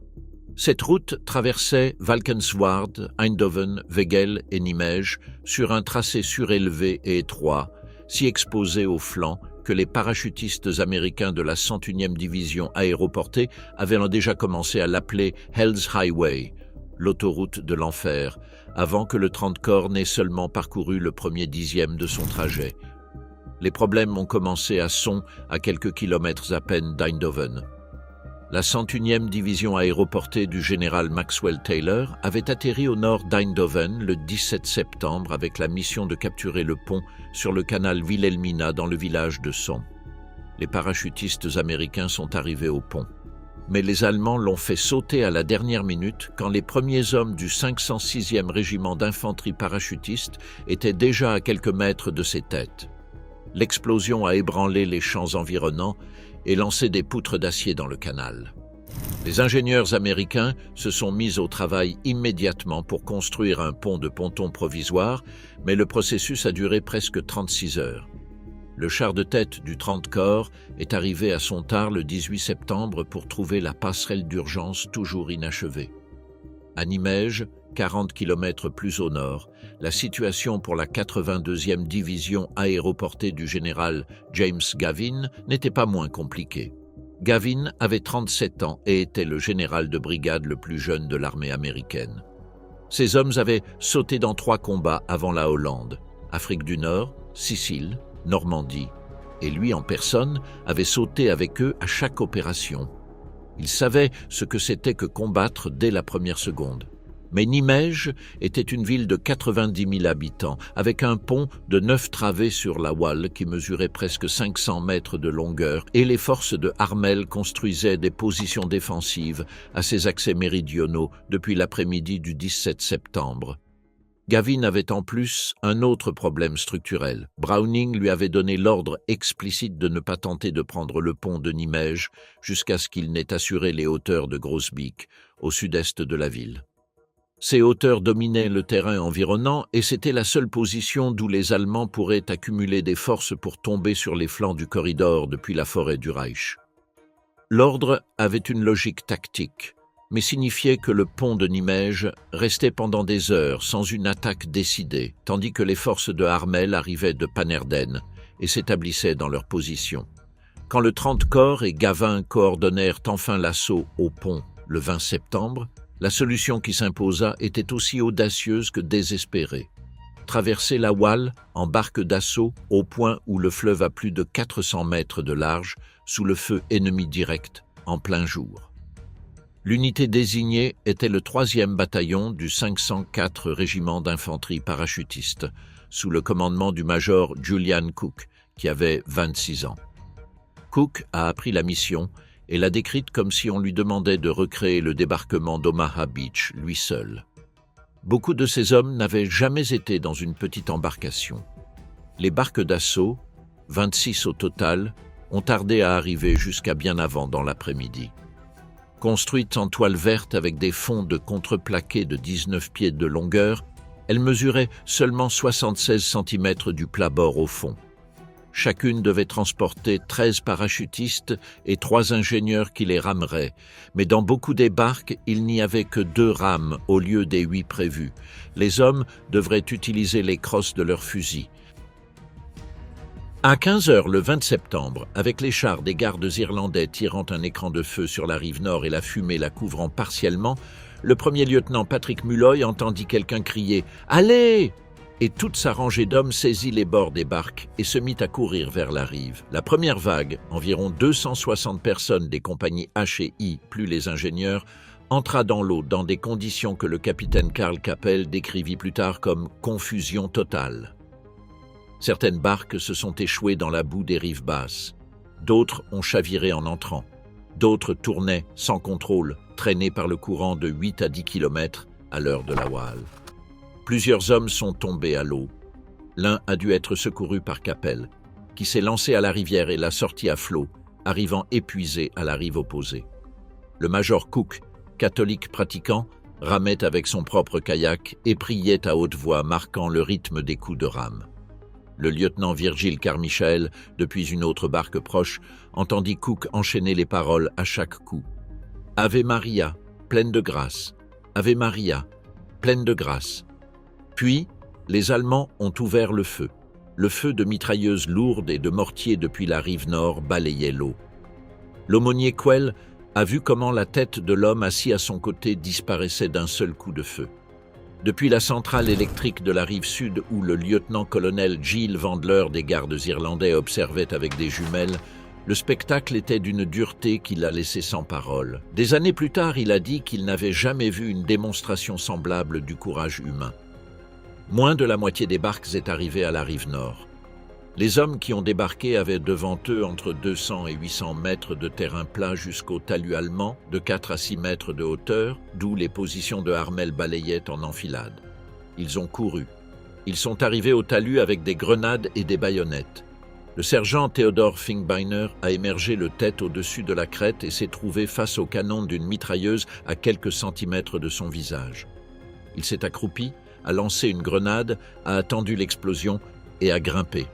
Cette route traversait Valkenswaard, Eindhoven, Wegel et Nimège sur un tracé surélevé et étroit, si exposé aux flancs que les parachutistes américains de la 101e division aéroportée avaient déjà commencé à l'appeler Hell's Highway, l'autoroute de l'enfer, avant que le 30 corps n'ait seulement parcouru le premier dixième de son trajet. Les problèmes ont commencé à Son, à quelques kilomètres à peine d'Eindhoven. La 101e division aéroportée du général Maxwell Taylor avait atterri au nord d'Eindhoven le 17 septembre avec la mission de capturer le pont sur le canal Wilhelmina dans le village de Son. Les parachutistes américains sont arrivés au pont. Mais les Allemands l'ont fait sauter à la dernière minute quand les premiers hommes du 506e régiment d'infanterie parachutiste étaient déjà à quelques mètres de ses têtes. L'explosion a ébranlé les champs environnants et lancé des poutres d'acier dans le canal. Les ingénieurs américains se sont mis au travail immédiatement pour construire un pont de ponton provisoire, mais le processus a duré presque 36 heures. Le char de tête du 30 corps est arrivé à son tard le 18 septembre pour trouver la passerelle d'urgence toujours inachevée. À Nimège, 40 km plus au nord, la situation pour la 82e division aéroportée du général James Gavin n'était pas moins compliquée. Gavin avait 37 ans et était le général de brigade le plus jeune de l'armée américaine. Ces hommes avaient sauté dans 3 combats avant la Hollande, Afrique du Nord, Sicile, Normandie, et lui en personne avait sauté avec eux à chaque opération. Il savait ce que c'était que combattre dès la première seconde. Mais Nimège était une ville de 90 000 habitants, avec un pont de 9 travées sur la Waal qui mesurait presque 500 mètres de longueur, et les forces de Harmel construisaient des positions défensives à ses accès méridionaux depuis l'après-midi du 17 septembre. Gavin avait en plus un autre problème structurel. Browning lui avait donné l'ordre explicite de ne pas tenter de prendre le pont de Nimège jusqu'à ce qu'il n'ait assuré les hauteurs de Groesbeek, au sud-est de la ville. Ces hauteurs dominaient le terrain environnant et c'était la seule position d'où les Allemands pourraient accumuler des forces pour tomber sur les flancs du corridor depuis la forêt du Reich. L'ordre avait une logique tactique, mais signifiait que le pont de Nimège restait pendant des heures sans une attaque décidée, tandis que les forces de Harmel arrivaient de Pannerden et s'établissaient dans leur position. Quand le 30 corps et Gavin coordonnèrent enfin l'assaut au pont le 20 septembre, la solution qui s'imposa était aussi audacieuse que désespérée. Traverser la Waal en barque d'assaut au point où le fleuve a plus de 400 mètres de large, sous le feu ennemi direct, en plein jour. L'unité désignée était le 3e bataillon du 504 régiment d'infanterie parachutiste, sous le commandement du major Julian Cook, qui avait 26 ans. Cook a appris la mission et l'a décrite comme si on lui demandait de recréer le débarquement d'Omaha Beach, lui seul. Beaucoup de ces hommes n'avaient jamais été dans une petite embarcation. Les barques d'assaut, 26 au total, ont tardé à arriver jusqu'à bien avant dans l'après-midi. Construites en toile verte avec des fonds de contreplaqué de 19 pieds de longueur, elles mesuraient seulement 76 cm du plat-bord au fond. Chacune devait transporter 13 parachutistes et 3 ingénieurs qui les rameraient, mais dans beaucoup des barques, il n'y avait que 2 rames au lieu des 8 prévues. Les hommes devraient utiliser les crosses de leurs fusils. À 15 heures le 20 septembre, avec les chars des gardes irlandais tirant un écran de feu sur la rive nord et la fumée la couvrant partiellement, le premier lieutenant Patrick Mulloy entendit quelqu'un crier « Allez !» et toute sa rangée d'hommes saisit les bords des barques et se mit à courir vers la rive. La première vague, environ 260 personnes des compagnies H et I, plus les ingénieurs, entra dans l'eau dans des conditions que le capitaine Karl Capel décrivit plus tard comme « confusion totale ». Certaines barques se sont échouées dans la boue des rives basses. D'autres ont chaviré en entrant. D'autres tournaient sans contrôle, traînés par le courant de 8 à 10 km à l'heure de la Waal. Plusieurs hommes sont tombés à l'eau. L'un a dû être secouru par Capel, qui s'est lancé à la rivière et l'a sorti à flot, arrivant épuisé à la rive opposée. Le major Cook, catholique pratiquant, ramait avec son propre kayak et priait à haute voix, marquant le rythme des coups de rame. Le lieutenant Virgil Carmichael, depuis une autre barque proche, entendit Cook enchaîner les paroles à chaque coup. « Ave Maria, pleine de grâce. Ave Maria, pleine de grâce. » Puis, les Allemands ont ouvert le feu. Le feu de mitrailleuses lourdes et de mortiers depuis la rive nord balayait l'eau. L'aumônier Quell a vu comment la tête de l'homme assis à son côté disparaissait d'un seul coup de feu. Depuis la centrale électrique de la rive sud où le lieutenant-colonel Gill Vandler des gardes irlandais observait avec des jumelles, le spectacle était d'une dureté qui l'a laissé sans parole. Des années plus tard, il a dit qu'il n'avait jamais vu une démonstration semblable du courage humain. Moins de la moitié des barques est arrivée à la rive nord. Les hommes qui ont débarqué avaient devant eux entre 200 et 800 mètres de terrain plat jusqu'au talus allemand, de 4 à 6 mètres de hauteur, d'où les positions de Harmel balayaient en enfilade. Ils ont couru. Ils sont arrivés au talus avec des grenades et des baïonnettes. Le sergent Theodore Finkbeiner a émergé le tête au-dessus de la crête et s'est trouvé face au canon d'une mitrailleuse à quelques centimètres de son visage. Il s'est accroupi, a lancé une grenade, a attendu l'explosion et a grimpé.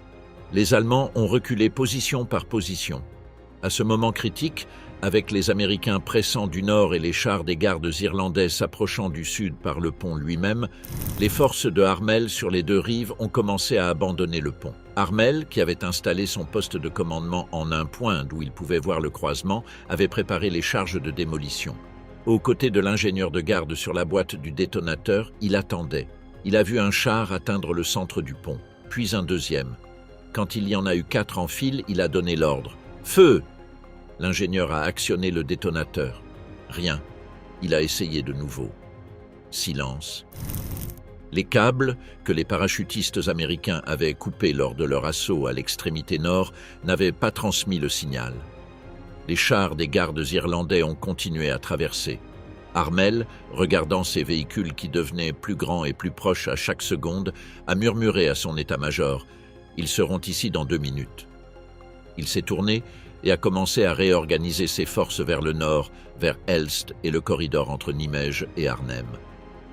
Les Allemands ont reculé position par position. À ce moment critique, avec les Américains pressant du nord et les chars des gardes irlandais s'approchant du sud par le pont lui-même, les forces de Harmel sur les deux rives ont commencé à abandonner le pont. Harmel, qui avait installé son poste de commandement en un point d'où il pouvait voir le croisement, avait préparé les charges de démolition. Aux côtés de l'ingénieur de garde sur la boîte du détonateur, il attendait. Il a vu un char atteindre le centre du pont, puis un deuxième. Quand il y en a eu 4 en file, il a donné l'ordre. « Feu !» L'ingénieur a actionné le détonateur. Rien. Il a essayé de nouveau. Silence. Les câbles, que les parachutistes américains avaient coupés lors de leur assaut à l'extrémité nord, n'avaient pas transmis le signal. Les chars des gardes irlandais ont continué à traverser. Harmel, regardant ces véhicules qui devenaient plus grands et plus proches à chaque seconde, a murmuré à son état-major « Ils seront ici dans 2 minutes. » Il s'est tourné et a commencé à réorganiser ses forces vers le nord, vers Elst et le corridor entre Nimège et Arnhem.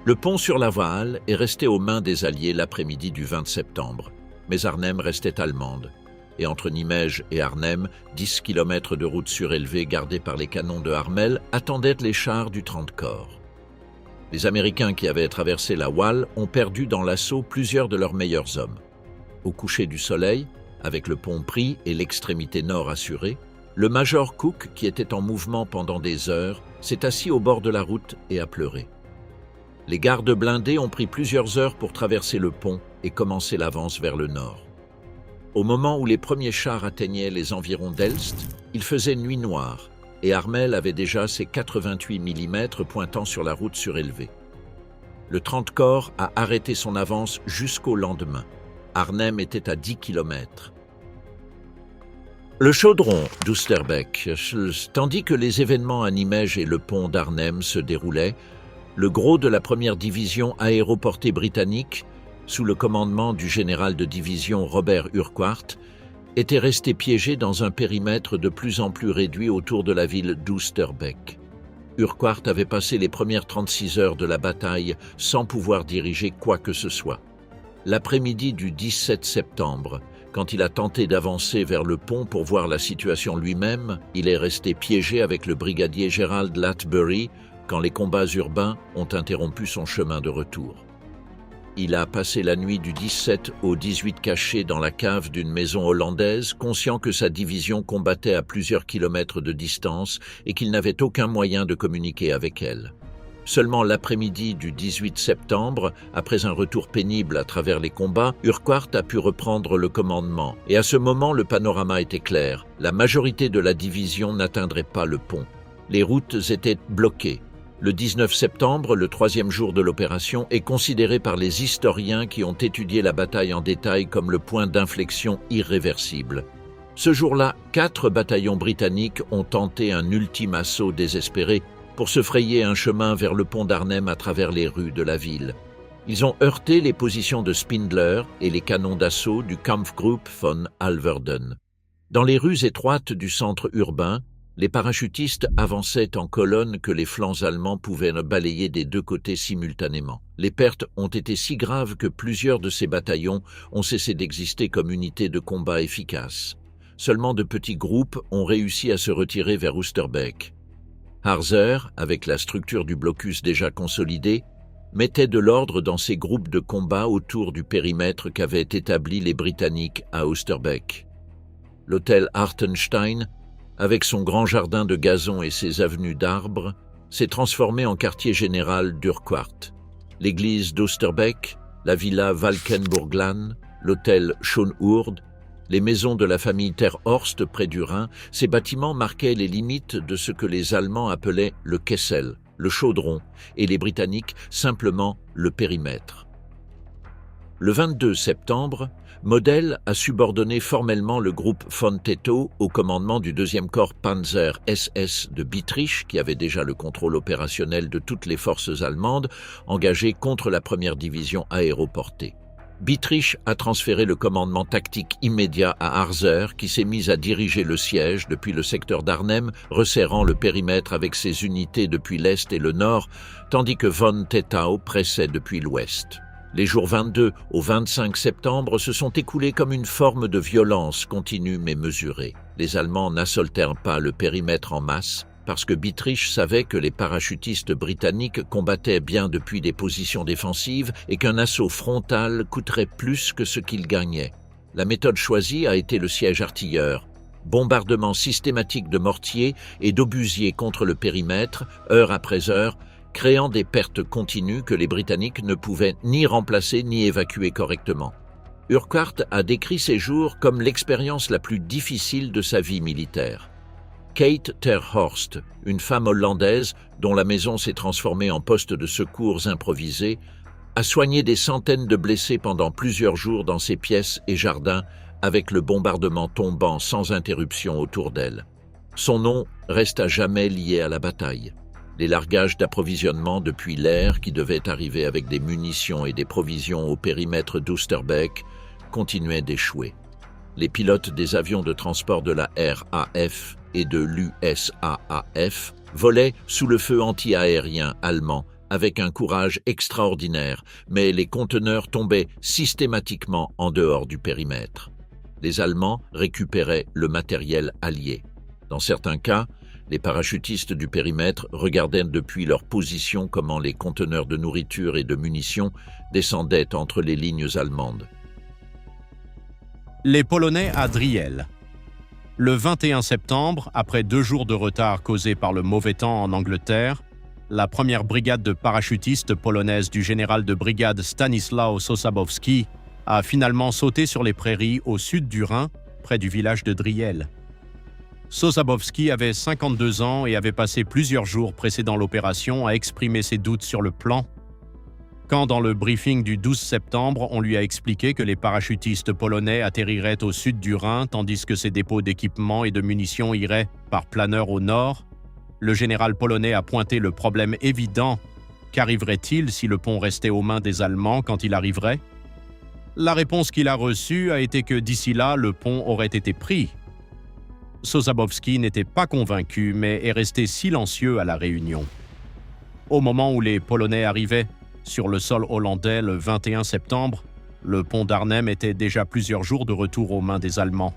Le pont sur la Waal est resté aux mains des Alliés l'après-midi du 20 septembre, mais Arnhem restait allemande, et entre Nimège et Arnhem, 10 km de route surélevée gardée par les canons de Harmel attendaient les chars du 30 corps. Les Américains qui avaient traversé la Waal ont perdu dans l'assaut plusieurs de leurs meilleurs hommes. Au coucher du soleil, avec le pont pris et l'extrémité nord assurée, le major Cook, qui était en mouvement pendant des heures, s'est assis au bord de la route et a pleuré. Les gardes blindés ont pris plusieurs heures pour traverser le pont et commencer l'avance vers le nord. Au moment où les premiers chars atteignaient les environs d'Elst, il faisait nuit noire et Harmel avait déjà ses 88 mm pointant sur la route surélevée. Le 30 corps a arrêté son avance jusqu'au lendemain. Arnhem était à 10 km. Le chaudron d'Oosterbeek, tandis que les événements à Nimège et le pont d'Arnhem se déroulaient, le gros de la première division aéroportée britannique, sous le commandement du général de division Robert Urquhart, était resté piégé dans un périmètre de plus en plus réduit autour de la ville d'Oosterbeek. Urquhart avait passé les premières 36 heures de la bataille sans pouvoir diriger quoi que ce soit. L'après-midi du 17 septembre, quand il a tenté d'avancer vers le pont pour voir la situation lui-même, il est resté piégé avec le brigadier Gerald Latbury quand les combats urbains ont interrompu son chemin de retour. Il a passé la nuit du 17 au 18 caché dans la cave d'une maison hollandaise, conscient que sa division combattait à plusieurs kilomètres de distance et qu'il n'avait aucun moyen de communiquer avec elle. Seulement l'après-midi du 18 septembre, après un retour pénible à travers les combats, Urquhart a pu reprendre le commandement. Et à ce moment, le panorama était clair. La majorité de la division n'atteindrait pas le pont. Les routes étaient bloquées. Le 19 septembre, le 3e jour de l'opération, est considéré par les historiens qui ont étudié la bataille en détail comme le point d'inflexion irréversible. Ce jour-là, 4 bataillons britanniques ont tenté un ultime assaut désespéré pour se frayer un chemin vers le pont d'Arnhem à travers les rues de la ville. Ils ont heurté les positions de Spindler et les canons d'assaut du Kampfgruppe von Alverden. Dans les rues étroites du centre urbain, les parachutistes avançaient en colonne que les flancs allemands pouvaient balayer des 2 côtés simultanément. Les pertes ont été si graves que plusieurs de ces bataillons ont cessé d'exister comme unités de combat efficaces. Seulement de petits groupes ont réussi à se retirer vers Oosterbeek. Harzer, avec la structure du blocus déjà consolidée, mettait de l'ordre dans ces groupes de combat autour du périmètre qu'avaient établi les Britanniques à Oosterbeek. L'hôtel Hartenstein, avec son grand jardin de gazon et ses avenues d'arbres, s'est transformé en quartier général d'Urquhart. L'église d'Oosterbeek, la villa Valkenburglaan, l'hôtel Schönhurd, les maisons de la famille Terhorst près du Rhin, ces bâtiments marquaient les limites de ce que les Allemands appelaient le Kessel, le chaudron, et les Britanniques simplement le périmètre. Le 22 septembre, Model a subordonné formellement le groupe von Tettow au commandement du 2e corps Panzer SS de Bietrich, qui avait déjà le contrôle opérationnel de toutes les forces allemandes engagées contre la 1re division aéroportée. Bietrich a transféré le commandement tactique immédiat à Harzer, qui s'est mis à diriger le siège depuis le secteur d'Arnhem, resserrant le périmètre avec ses unités depuis l'est et le nord, tandis que von Tettow pressait depuis l'ouest. Les jours 22 au 25 septembre se sont écoulés comme une forme de violence continue mais mesurée. Les Allemands n'assaultèrent pas le périmètre en masse, parce que Bietrich savait que les parachutistes britanniques combattaient bien depuis des positions défensives et qu'un assaut frontal coûterait plus que ce qu'ils gagnaient. La méthode choisie a été le siège artilleur. Bombardement systématique de mortiers et d'obusiers contre le périmètre, heure après heure, créant des pertes continues que les Britanniques ne pouvaient ni remplacer ni évacuer correctement. Urquhart a décrit ces jours comme l'expérience la plus difficile de sa vie militaire. Kate Terhorst, une femme hollandaise dont la maison s'est transformée en poste de secours improvisé, a soigné des centaines de blessés pendant plusieurs jours dans ses pièces et jardins avec le bombardement tombant sans interruption autour d'elle. Son nom reste à jamais lié à la bataille. Les largages d'approvisionnement depuis l'air qui devaient arriver avec des munitions et des provisions au périmètre d'Oosterbeek continuaient d'échouer. Les pilotes des avions de transport de la RAF et de l'USAAF volaient sous le feu anti-aérien allemand avec un courage extraordinaire, mais les conteneurs tombaient systématiquement en dehors du périmètre. Les Allemands récupéraient le matériel allié. Dans certains cas, les parachutistes du périmètre regardaient depuis leur position comment les conteneurs de nourriture et de munitions descendaient entre les lignes allemandes. Les Polonais à Driel. Le 21 septembre, après 2 jours de retard causés par le mauvais temps en Angleterre, la première brigade de parachutistes polonaise du général de brigade Stanisław Sosabowski a finalement sauté sur les prairies au sud du Rhin, près du village de Driel. Sosabowski avait 52 ans et avait passé plusieurs jours précédant l'opération à exprimer ses doutes sur le plan. Quand, dans le briefing du 12 septembre, on lui a expliqué que les parachutistes polonais atterriraient au sud du Rhin tandis que ses dépôts d'équipements et de munitions iraient par planeur au nord, le général polonais a pointé le problème évident. Qu'arriverait-il si le pont restait aux mains des Allemands quand il arriverait? La réponse qu'il a reçue a été que d'ici là, le pont aurait été pris. Sosabowski n'était pas convaincu, mais est resté silencieux à la réunion. Au moment où les Polonais arrivaient sur le sol hollandais le 21 septembre, le pont d'Arnhem était déjà plusieurs jours de retour aux mains des Allemands.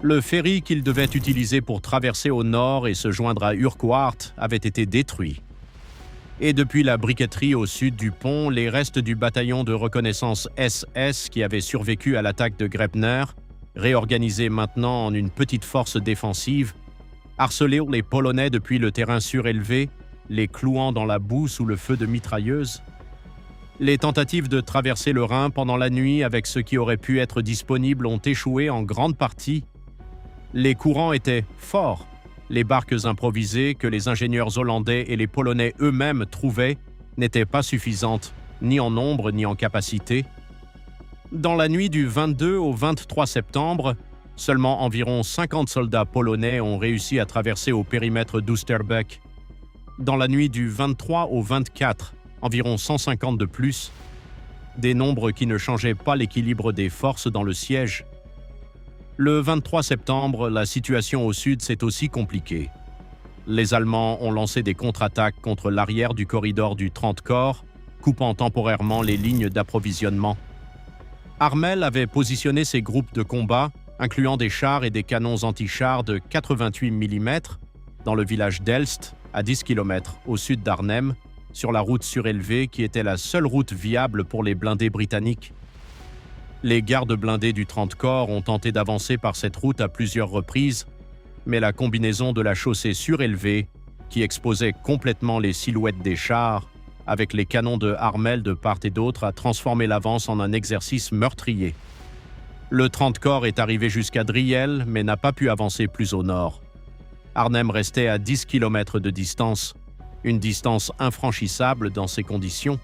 Le ferry qu'ils devaient utiliser pour traverser au nord et se joindre à Urquhart avait été détruit. Et depuis la briqueterie au sud du pont, les restes du bataillon de reconnaissance SS qui avait survécu à l'attaque de Grebner, réorganisé maintenant en une petite force défensive, harcelaient les Polonais depuis le terrain surélevé, les clouant dans la boue sous le feu de mitrailleuses. Les tentatives de traverser le Rhin pendant la nuit avec ce qui aurait pu être disponible ont échoué en grande partie. Les courants étaient forts. Les barques improvisées que les ingénieurs hollandais et les Polonais eux-mêmes trouvaient n'étaient pas suffisantes, ni en nombre ni en capacité. Dans la nuit du 22 au 23 septembre, seulement environ 50 soldats polonais ont réussi à traverser au périmètre d'Oosterbeek. Dans la nuit du 23 au 24, environ 150 de plus, des nombres qui ne changeaient pas l'équilibre des forces dans le siège. Le 23 septembre, la situation au sud s'est aussi compliquée. Les Allemands ont lancé des contre-attaques contre l'arrière du corridor du 30 corps, coupant temporairement les lignes d'approvisionnement. Harmel avait positionné ses groupes de combat, incluant des chars et des canons anti-chars de 88 mm, dans le village d'Elst, à 10 km au sud d'Arnhem, sur la route surélevée qui était la seule route viable pour les blindés britanniques. Les gardes blindés du 30 corps ont tenté d'avancer par cette route à plusieurs reprises, mais la combinaison de la chaussée surélevée, qui exposait complètement les silhouettes des chars, avec les canons de Harmel de part et d'autre, a transformé l'avance en un exercice meurtrier. Le 30 corps est arrivé jusqu'à Driel, mais n'a pas pu avancer plus au nord. Arnhem restait à 10 km de distance, une distance infranchissable dans ces conditions.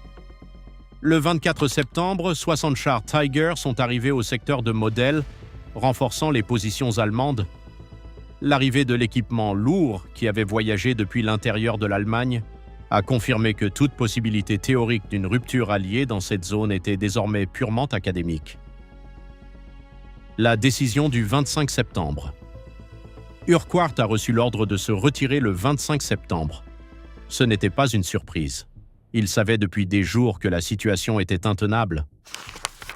Le 24 septembre, 60 chars Tiger sont arrivés au secteur de Model, renforçant les positions allemandes. L'arrivée de l'équipement lourd, qui avait voyagé depuis l'intérieur de l'Allemagne, a confirmé que toute possibilité théorique d'une rupture alliée dans cette zone était désormais purement académique. La décision du 25 septembre. Urquhart a reçu l'ordre de se retirer le 25 septembre. Ce n'était pas une surprise. Il savait depuis des jours que la situation était intenable.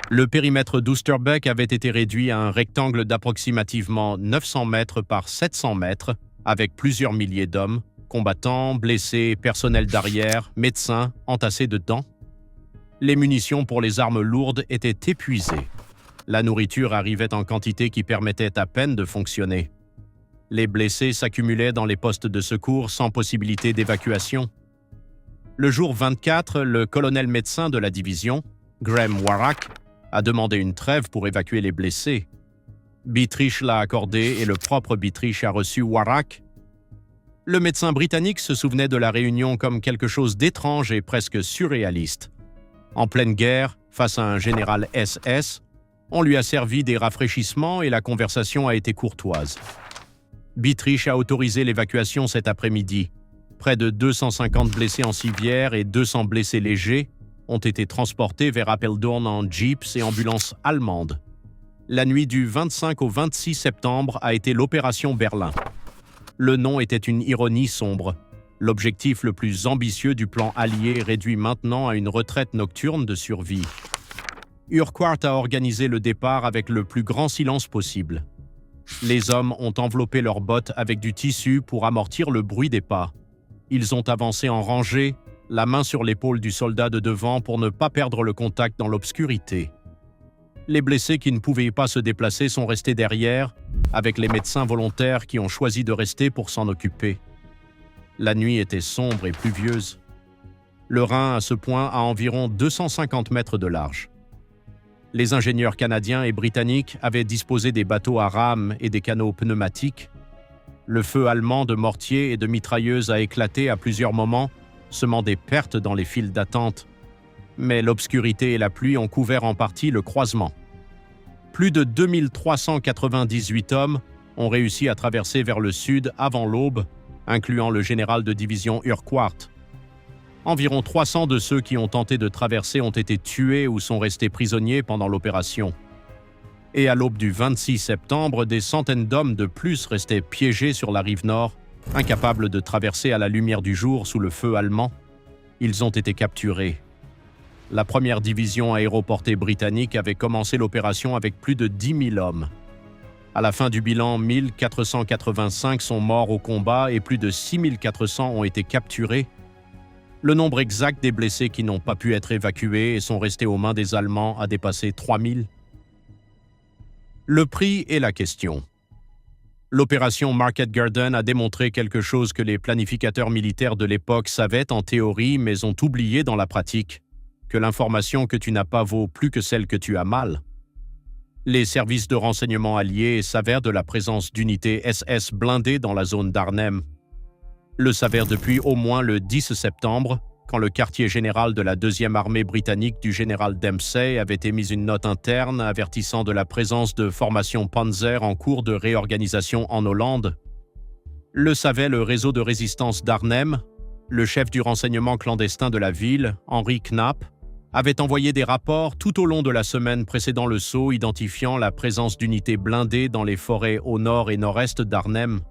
Le périmètre d'Oosterbeek avait été réduit à un rectangle d'approximativement 900 mètres par 700 mètres, avec plusieurs milliers d'hommes, combattants, blessés, personnel d'arrière, médecins, entassés dedans. Les munitions pour les armes lourdes étaient épuisées. La nourriture arrivait en quantité qui permettait à peine de fonctionner. Les blessés s'accumulaient dans les postes de secours sans possibilité d'évacuation. Le jour 24, le colonel médecin de la division, Graham Warrack, a demandé une trêve pour évacuer les blessés. Bittrich l'a accordé et le propre Bittrich a reçu Warrack. Le médecin britannique se souvenait de la réunion comme quelque chose d'étrange et presque surréaliste. En pleine guerre, face à un général SS, on lui a servi des rafraîchissements et la conversation a été courtoise. Bittrich a autorisé l'évacuation cet après-midi. Près de 250 blessés en civière et 200 blessés légers ont été transportés vers Apeldoorn en jeeps et ambulances allemandes. La nuit du 25 au 26 septembre a été l'opération Berlin. Le nom était une ironie sombre. L'objectif le plus ambitieux du plan allié réduit maintenant à une retraite nocturne de survie. Urquhart a organisé le départ avec le plus grand silence possible. Les hommes ont enveloppé leurs bottes avec du tissu pour amortir le bruit des pas. Ils ont avancé en rangée, la main sur l'épaule du soldat de devant pour ne pas perdre le contact dans l'obscurité. Les blessés qui ne pouvaient pas se déplacer sont restés derrière, avec les médecins volontaires qui ont choisi de rester pour s'en occuper. La nuit était sombre et pluvieuse. Le Rhin, à ce point, a environ 250 mètres de large. Les ingénieurs canadiens et britanniques avaient disposé des bateaux à rames et des canots pneumatiques. Le feu allemand de mortiers et de mitrailleuses a éclaté à plusieurs moments, semant des pertes dans les files d'attente. Mais l'obscurité et la pluie ont couvert en partie le croisement. Plus de 2398 hommes ont réussi à traverser vers le sud avant l'aube, incluant le général de division Urquhart. Environ 300 de ceux qui ont tenté de traverser ont été tués ou sont restés prisonniers pendant l'opération. Et à l'aube du 26 septembre, des centaines d'hommes de plus restaient piégés sur la rive nord, incapables de traverser à la lumière du jour sous le feu allemand. Ils ont été capturés. La première division aéroportée britannique avait commencé l'opération avec plus de 10 000 hommes. À la fin du bilan, 1485 sont morts au combat et plus de 6400 ont été capturés. Le nombre exact des blessés qui n'ont pas pu être évacués et sont restés aux mains des Allemands a dépassé 3000. Le prix est la question. L'opération Market Garden a démontré quelque chose que les planificateurs militaires de l'époque savaient en théorie mais ont oublié dans la pratique, que l'information que tu n'as pas vaut plus que celle que tu as mal. Les services de renseignement alliés s'avèrent de la présence d'unités SS blindées dans la zone d'Arnhem. Le s'avère depuis au moins le 10 septembre, quand le quartier général de la 2e armée britannique du général Dempsey avait émis une note interne avertissant de la présence de formations Panzer en cours de réorganisation en Hollande. Le savait le réseau de résistance d'Arnhem. Le chef du renseignement clandestin de la ville, Henry Knapp, avait envoyé des rapports tout au long de la semaine précédant le saut identifiant la présence d'unités blindées dans les forêts au nord et nord-est d'Arnhem.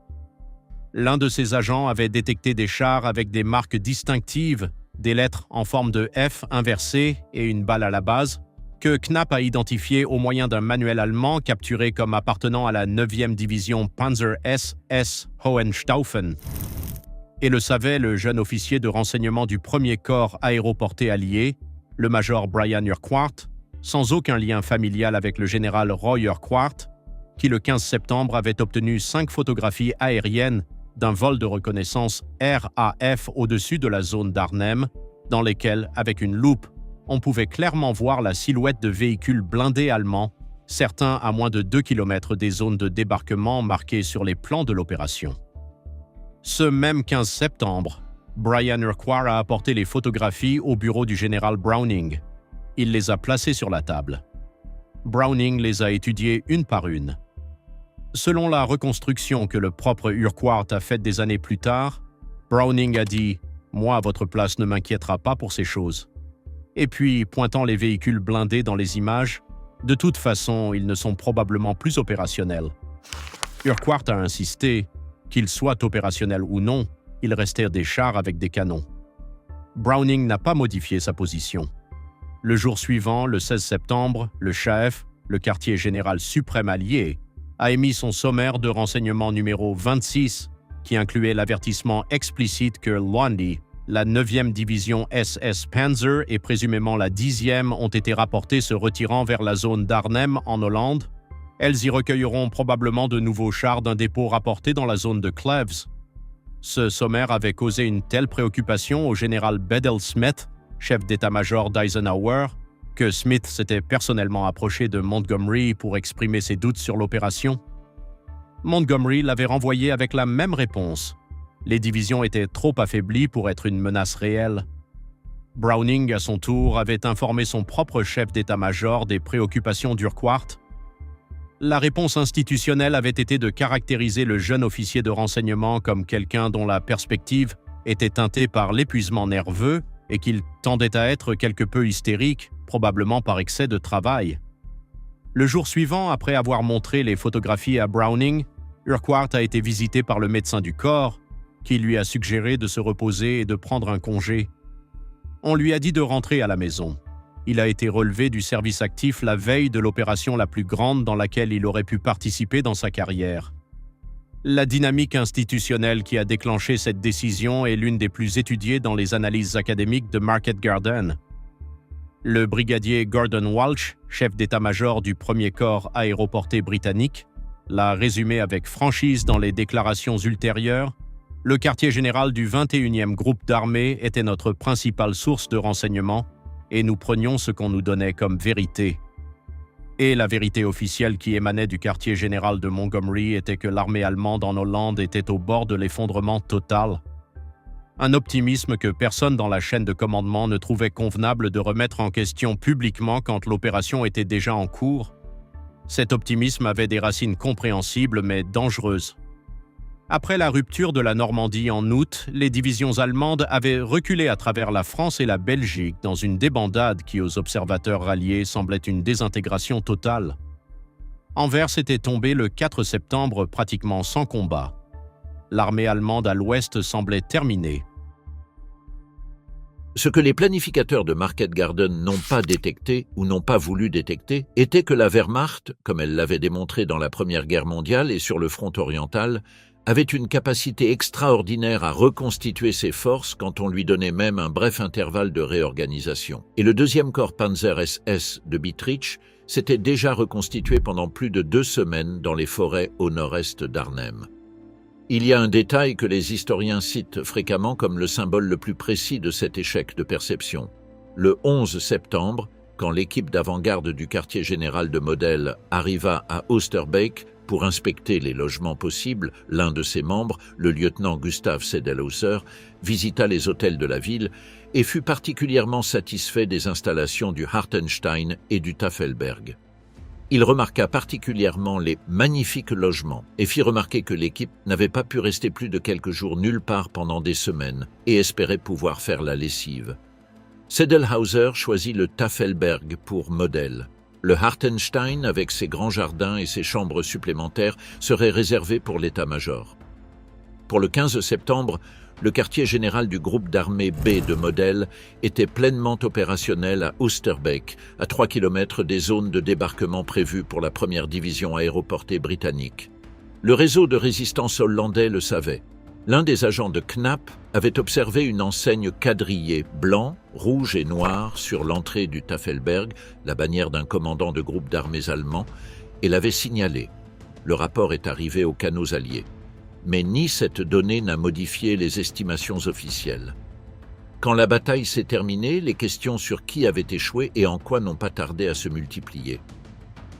L'un de ses agents avait détecté des chars avec des marques distinctives, des lettres en forme de F inversées et une balle à la base, que Knapp a identifié au moyen d'un manuel allemand capturé comme appartenant à la 9e division Panzer SS Hohenstaufen. Et le savait le jeune officier de renseignement du 1er corps aéroporté allié, le major Brian Urquhart, sans aucun lien familial avec le général Roy Urquhart, qui le 15 septembre avait obtenu 5 photographies aériennes d'un vol de reconnaissance RAF au-dessus de la zone d'Arnhem, dans lesquelles, avec une loupe, on pouvait clairement voir la silhouette de véhicules blindés allemands, certains à moins de 2 km des zones de débarquement marquées sur les plans de l'opération. Ce même 15 septembre, Brian Urquhart a apporté les photographies au bureau du général Browning. Il les a placées sur la table. Browning les a étudiées une par une. Selon la reconstruction que le propre Urquhart a faite des années plus tard, Browning a dit « Moi, à votre place, ne m'inquiétera pas pour ces choses. » Et puis, pointant les véhicules blindés dans les images, « De toute façon, ils ne sont probablement plus opérationnels. » Urquhart a insisté, qu'ils soient opérationnels ou non, ils restèrent des chars avec des canons. Browning n'a pas modifié sa position. Le jour suivant, le 16 septembre, le CHAEF, le quartier général suprême allié, a émis son sommaire de renseignement numéro 26, qui incluait l'avertissement explicite que Lundy, la 9e division SS Panzer et présumément la 10e ont été rapportées se retirant vers la zone d'Arnhem en Hollande. Elles y recueilleront probablement de nouveaux chars d'un dépôt rapporté dans la zone de Cleves. Ce sommaire avait causé une telle préoccupation au général Bedell Smith, chef d'état-major d'Eisenhower, que Smith s'était personnellement approché de Montgomery pour exprimer ses doutes sur l'opération. Montgomery l'avait renvoyé avec la même réponse. Les divisions étaient trop affaiblies pour être une menace réelle. Browning, à son tour, avait informé son propre chef d'état-major des préoccupations d'Urquhart. La réponse institutionnelle avait été de caractériser le jeune officier de renseignement comme quelqu'un dont la perspective était teintée par l'épuisement nerveux et qu'il tendait à être quelque peu hystérique, probablement par excès de travail. Le jour suivant, après avoir montré les photographies à Browning, Urquhart a été visité par le médecin du corps, qui lui a suggéré de se reposer et de prendre un congé. On lui a dit de rentrer à la maison. Il a été relevé du service actif la veille de l'opération la plus grande dans laquelle il aurait pu participer dans sa carrière. La dynamique institutionnelle qui a déclenché cette décision est l'une des plus étudiées dans les analyses académiques de Market Garden. Le brigadier Gordon Walsh, chef d'état-major du 1er corps aéroporté britannique, l'a résumé avec franchise dans les déclarations ultérieures. Le quartier général du 21e groupe d'armée était notre principale source de renseignement et nous prenions ce qu'on nous donnait comme vérité. Et la vérité officielle qui émanait du quartier général de Montgomery était que l'armée allemande en Hollande était au bord de l'effondrement total. Un optimisme que personne dans la chaîne de commandement ne trouvait convenable de remettre en question publiquement quand l'opération était déjà en cours. Cet optimisme avait des racines compréhensibles mais dangereuses. Après la rupture de la Normandie en août, les divisions allemandes avaient reculé à travers la France et la Belgique dans une débandade qui, aux observateurs ralliés, semblait une désintégration totale. Anvers était tombé le 4 septembre pratiquement sans combat. L'armée allemande à l'ouest semblait terminée. Ce que les planificateurs de Market Garden n'ont pas détecté ou n'ont pas voulu détecter était que la Wehrmacht, comme elle l'avait démontré dans la Première Guerre mondiale et sur le front oriental, avait une capacité extraordinaire à reconstituer ses forces quand on lui donnait même un bref intervalle de réorganisation. Et le 2e corps Panzer SS de Bietrich s'était déjà reconstitué pendant plus de 2 semaines dans les forêts au nord-est d'Arnhem. Il y a un détail que les historiens citent fréquemment comme le symbole le plus précis de cet échec de perception. Le 11 septembre, quand l'équipe d'avant-garde du quartier général de Model arriva à Oosterbeek pour inspecter les logements possibles, l'un de ses membres, le lieutenant Gustav Sedelhauser, visita les hôtels de la ville et fut particulièrement satisfait des installations du Hartenstein et du Tafelberg. Il remarqua particulièrement les magnifiques logements et fit remarquer que l'équipe n'avait pas pu rester plus de quelques jours nulle part pendant des semaines et espérait pouvoir faire la lessive. Sedelhauser choisit le Tafelberg pour modèle. Le Hartenstein, avec ses grands jardins et ses chambres supplémentaires, serait réservé pour l'état-major. Pour le 15 septembre, le quartier général du groupe d'armée B de Model était pleinement opérationnel à Oosterbeek, à 3 km des zones de débarquement prévues pour la 1re division aéroportée britannique. Le réseau de résistance hollandais le savait. L'un des agents de Knapp avait observé une enseigne quadrillée blanc, rouge et noir sur l'entrée du Tafelberg, la bannière d'un commandant de groupe d'armées allemand, et l'avait signalé. le rapport est arrivé aux canaux alliés. Mais ni cette donnée n'a modifié les estimations officielles. Quand la bataille s'est terminée, les questions sur qui avait échoué et en quoi n'ont pas tardé à se multiplier.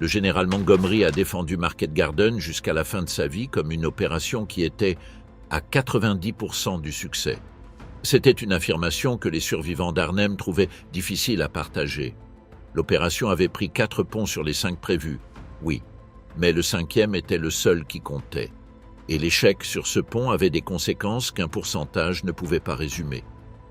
Le général Montgomery a défendu Market Garden jusqu'à la fin de sa vie comme une opération qui était à 90% du succès. C'était une affirmation que les survivants d'Arnhem trouvaient difficile à partager. L'opération avait pris 4 ponts sur les 5 prévus, oui, mais le 5e était le seul qui comptait. Et l'échec sur ce pont avait des conséquences qu'un pourcentage ne pouvait pas résumer.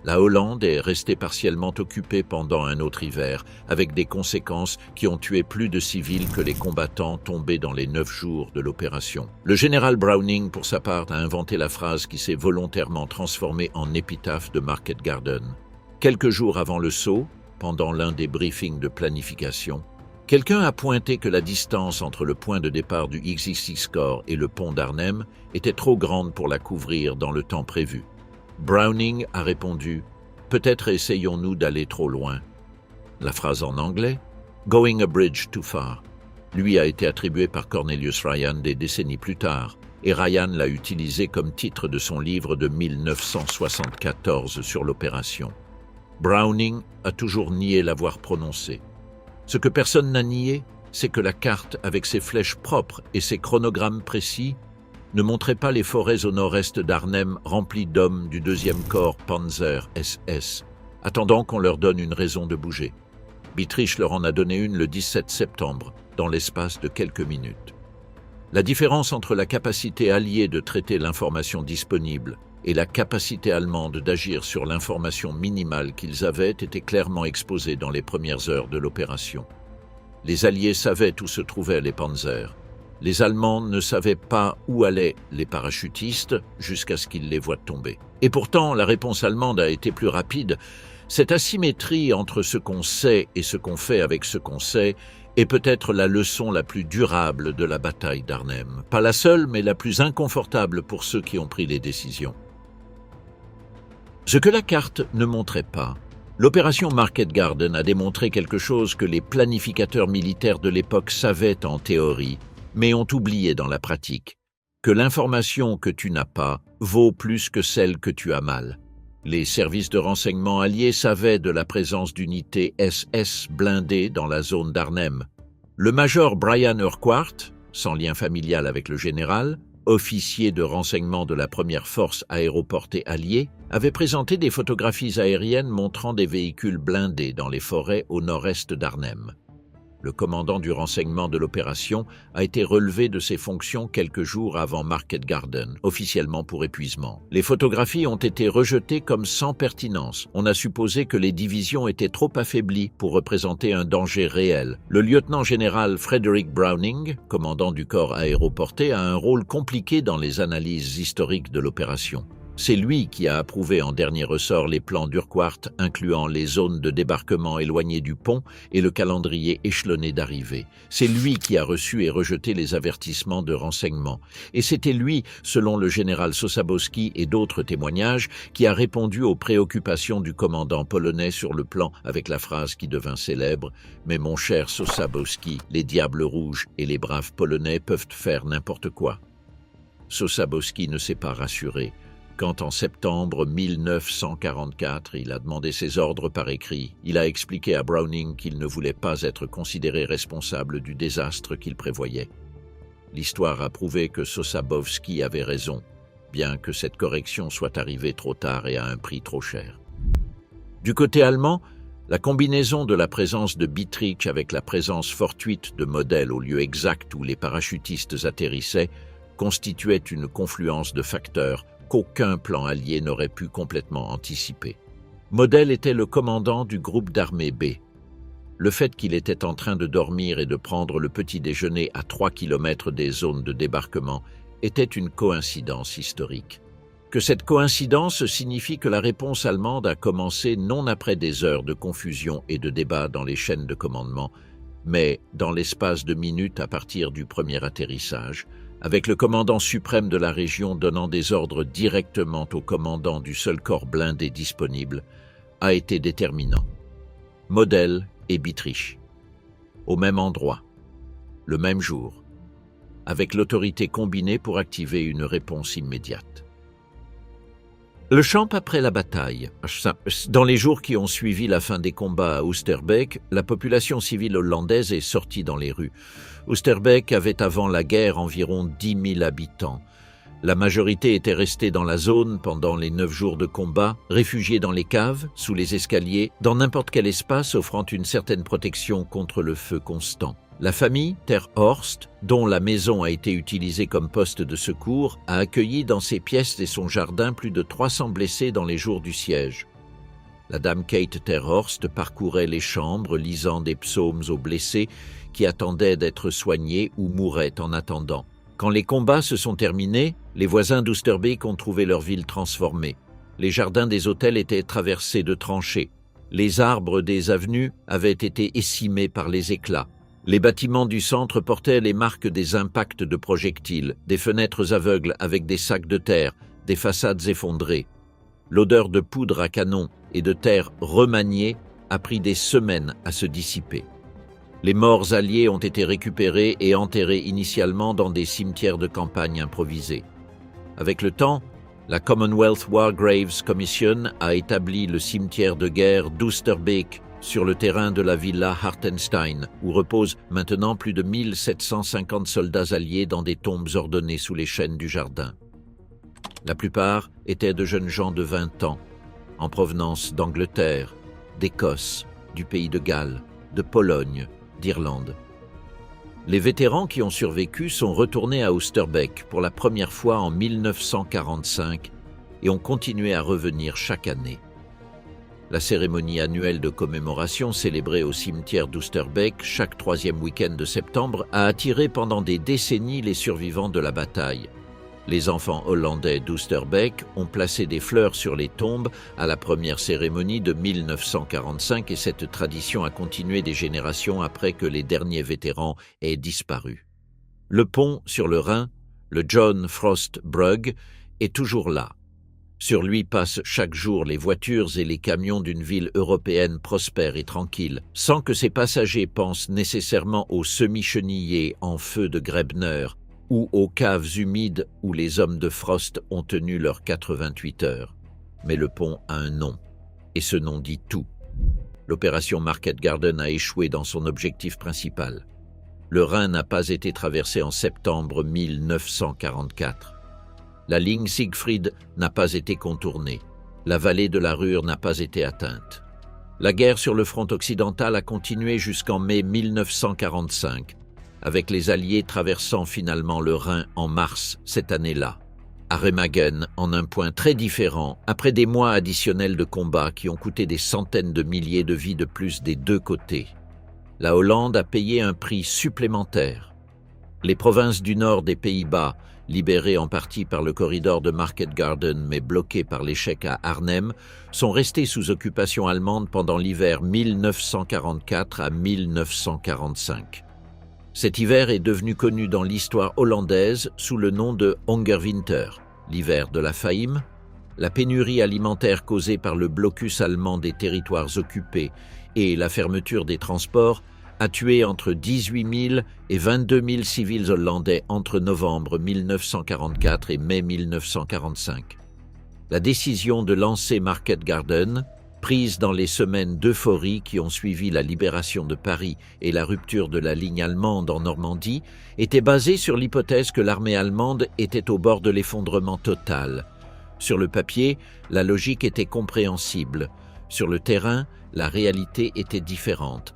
La Hollande est restée partiellement occupée pendant un autre hiver, avec des conséquences qui ont tué plus de civils que les combattants tombés dans les 9 jours de l'opération. Le général Browning, pour sa part, a inventé la phrase qui s'est volontairement transformée en épitaphe de Market Garden. Quelques jours avant le saut, pendant l'un des briefings de planification, quelqu'un a pointé que la distance entre le point de départ du XXX Corps et le pont d'Arnhem était trop grande pour la couvrir dans le temps prévu. Browning a répondu « Peut-être essayons-nous d'aller trop loin ». La phrase en anglais « Going a bridge too far » lui a été attribuée par Cornelius Ryan des décennies plus tard, et Ryan l'a utilisé comme titre de son livre de 1974 sur l'opération. Browning a toujours nié l'avoir prononcé. Ce que personne n'a nié, c'est que la carte, avec ses flèches propres et ses chronogrammes précis, ne montrait pas les forêts au nord-est d'Arnhem remplies d'hommes du 2e corps Panzer SS, attendant qu'on leur donne une raison de bouger. Bietrich leur en a donné une le 17 septembre, dans l'espace de quelques minutes. La différence entre la capacité alliée de traiter l'information disponible et la capacité allemande d'agir sur l'information minimale qu'ils avaient était clairement exposée dans les premières heures de l'opération. Les Alliés savaient où se trouvaient les Panzers. Les Allemands ne savaient pas où allaient les parachutistes jusqu'à ce qu'ils les voient tomber. Et pourtant, la réponse allemande a été plus rapide. Cette asymétrie entre ce qu'on sait et ce qu'on fait avec ce qu'on sait est peut-être la leçon la plus durable de la bataille d'Arnhem. Pas la seule, mais la plus inconfortable pour ceux qui ont pris les décisions. Ce que la carte ne montrait pas, l'opération Market Garden a démontré quelque chose que les planificateurs militaires de l'époque savaient en théorie, mais ont oublié dans la pratique, que l'information que tu n'as pas vaut plus que celle que tu as mal. Les services de renseignement alliés savaient de la présence d'unités SS blindées dans la zone d'Arnhem. Le major Brian Urquhart, sans lien familial avec le général, officier de renseignement de la première force aéroportée alliée, avait présenté des photographies aériennes montrant des véhicules blindés dans les forêts au nord-est d'Arnhem. Le commandant du renseignement de l'opération a été relevé de ses fonctions quelques jours avant Market Garden, officiellement pour épuisement. Les photographies ont été rejetées comme sans pertinence. On a supposé que les divisions étaient trop affaiblies pour représenter un danger réel. Le lieutenant-général Frederick Browning, commandant du corps aéroporté, a un rôle compliqué dans les analyses historiques de l'opération. C'est lui qui a approuvé en dernier ressort les plans d'Urquhart incluant les zones de débarquement éloignées du pont et le calendrier échelonné d'arrivée. C'est lui qui a reçu et rejeté les avertissements de renseignement. Et c'était lui, selon le général Sosabowski et d'autres témoignages, qui a répondu aux préoccupations du commandant polonais sur le plan avec la phrase qui devint célèbre « Mais mon cher Sosabowski, les diables rouges et les braves polonais peuvent faire n'importe quoi. » Sosabowski ne s'est pas rassuré. Quand en septembre 1944, il a demandé ses ordres par écrit, il a expliqué à Browning qu'il ne voulait pas être considéré responsable du désastre qu'il prévoyait. L'histoire a prouvé que Sosabowski avait raison, bien que cette correction soit arrivée trop tard et à un prix trop cher. Du côté allemand, la combinaison de la présence de Bietrich avec la présence fortuite de Model au lieu exact où les parachutistes atterrissaient constituait une confluence de facteurs qu'aucun plan allié n'aurait pu complètement anticiper. Model était le commandant du groupe d'armée B. Le fait qu'il était en train de dormir et de prendre le petit déjeuner à 3 km des zones de débarquement était une coïncidence historique. Que cette coïncidence signifie que la réponse allemande a commencé non après des heures de confusion et de débat dans les chaînes de commandement, mais dans l'espace de minutes à partir du premier atterrissage, avec le commandant suprême de la région donnant des ordres directement au commandant du seul corps blindé disponible, a été déterminant. Model et Bietrich. Au même endroit, le même jour, avec l'autorité combinée pour activer une réponse immédiate. Le champ après la bataille. Dans les jours qui ont suivi la fin des combats à Oosterbeek, la population civile hollandaise est sortie dans les rues. Oosterbeek avait avant la guerre environ 10 000 habitants. La majorité était restée dans la zone pendant les 9 jours de combat, réfugiés dans les caves, sous les escaliers, dans n'importe quel espace offrant une certaine protection contre le feu constant. La famille Ter Horst, dont la maison a été utilisée comme poste de secours, a accueilli dans ses pièces et son jardin plus de 300 blessés dans les jours du siège. La dame Kate Ter Horst parcourait les chambres, lisant des psaumes aux blessés qui attendaient d'être soignés ou mouraient en attendant. Quand les combats se sont terminés, les voisins d'Oosterbeek ont trouvé leur ville transformée. Les jardins des hôtels étaient traversés de tranchées. Les arbres des avenues avaient été écimés par les éclats. Les bâtiments du centre portaient les marques des impacts de projectiles, des fenêtres aveugles avec des sacs de terre, des façades effondrées. L'odeur de poudre à canon et de terre remaniée a pris des semaines à se dissiper. Les morts alliés ont été récupérés et enterrés initialement dans des cimetières de campagne improvisés. Avec le temps, la Commonwealth War Graves Commission a établi le cimetière de guerre d'Oosterbeek sur le terrain de la villa Hartenstein, où reposent maintenant plus de 1750 soldats alliés dans des tombes ordonnées sous les chênes du jardin. La plupart étaient de jeunes gens de 20 ans, en provenance d'Angleterre, d'Écosse, du pays de Galles, de Pologne, d'Irlande. Les vétérans qui ont survécu sont retournés à Oosterbeek pour la première fois en 1945 et ont continué à revenir chaque année. La cérémonie annuelle de commémoration célébrée au cimetière d'Oosterbeek chaque 3e week-end de septembre a attiré pendant des décennies les survivants de la bataille. Les enfants hollandais d'Oosterbeek ont placé des fleurs sur les tombes à la première cérémonie de 1945 et cette tradition a continué des générations après que les derniers vétérans aient disparu. Le pont sur le Rhin, le John Frost Brug, est toujours là. Sur lui passent chaque jour les voitures et les camions d'une ville européenne prospère et tranquille, sans que ses passagers pensent nécessairement aux semi-chenillés en feu de Grebner, ou aux caves humides où les hommes de Frost ont tenu leurs 88 heures. Mais le pont a un nom, et ce nom dit tout. L'opération Market Garden a échoué dans son objectif principal. Le Rhin n'a pas été traversé en septembre 1944. La ligne Siegfried n'a pas été contournée. La vallée de la Ruhr n'a pas été atteinte. La guerre sur le front occidental a continué jusqu'en mai 1945, avec les Alliés traversant finalement le Rhin en mars cette année-là, à Remagen, en un point très différent, après des mois additionnels de combats qui ont coûté des centaines de milliers de vies de plus des deux côtés. La Hollande a payé un prix supplémentaire. Les provinces du nord des Pays-Bas, libérées en partie par le corridor de Market Garden mais bloquées par l'échec à Arnhem, sont restées sous occupation allemande pendant l'hiver 1944 à 1945. Cet hiver est devenu connu dans l'histoire hollandaise sous le nom de Hungerwinter, l'hiver de la faim, la pénurie alimentaire causée par le blocus allemand des territoires occupés et la fermeture des transports a tué entre 18 000 et 22 000 civils hollandais entre novembre 1944 et mai 1945. La décision de lancer Market Garden, prise dans les semaines d'euphorie qui ont suivi la libération de Paris et la rupture de la ligne allemande en Normandie, était basée sur l'hypothèse que l'armée allemande était au bord de l'effondrement total. Sur le papier, la logique était compréhensible. Sur le terrain, la réalité était différente.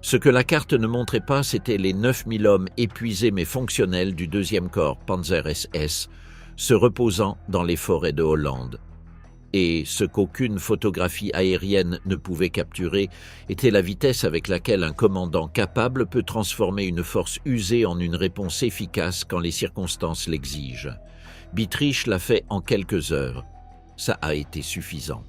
Ce que la carte ne montrait pas, c'était les 9 000 hommes épuisés mais fonctionnels du 2e corps Panzer SS, se reposant dans les forêts de Hollande. Et ce qu'aucune photographie aérienne ne pouvait capturer était la vitesse avec laquelle un commandant capable peut transformer une force usée en une réponse efficace quand les circonstances l'exigent. Bittrich l'a fait en quelques heures. Ça a été suffisant.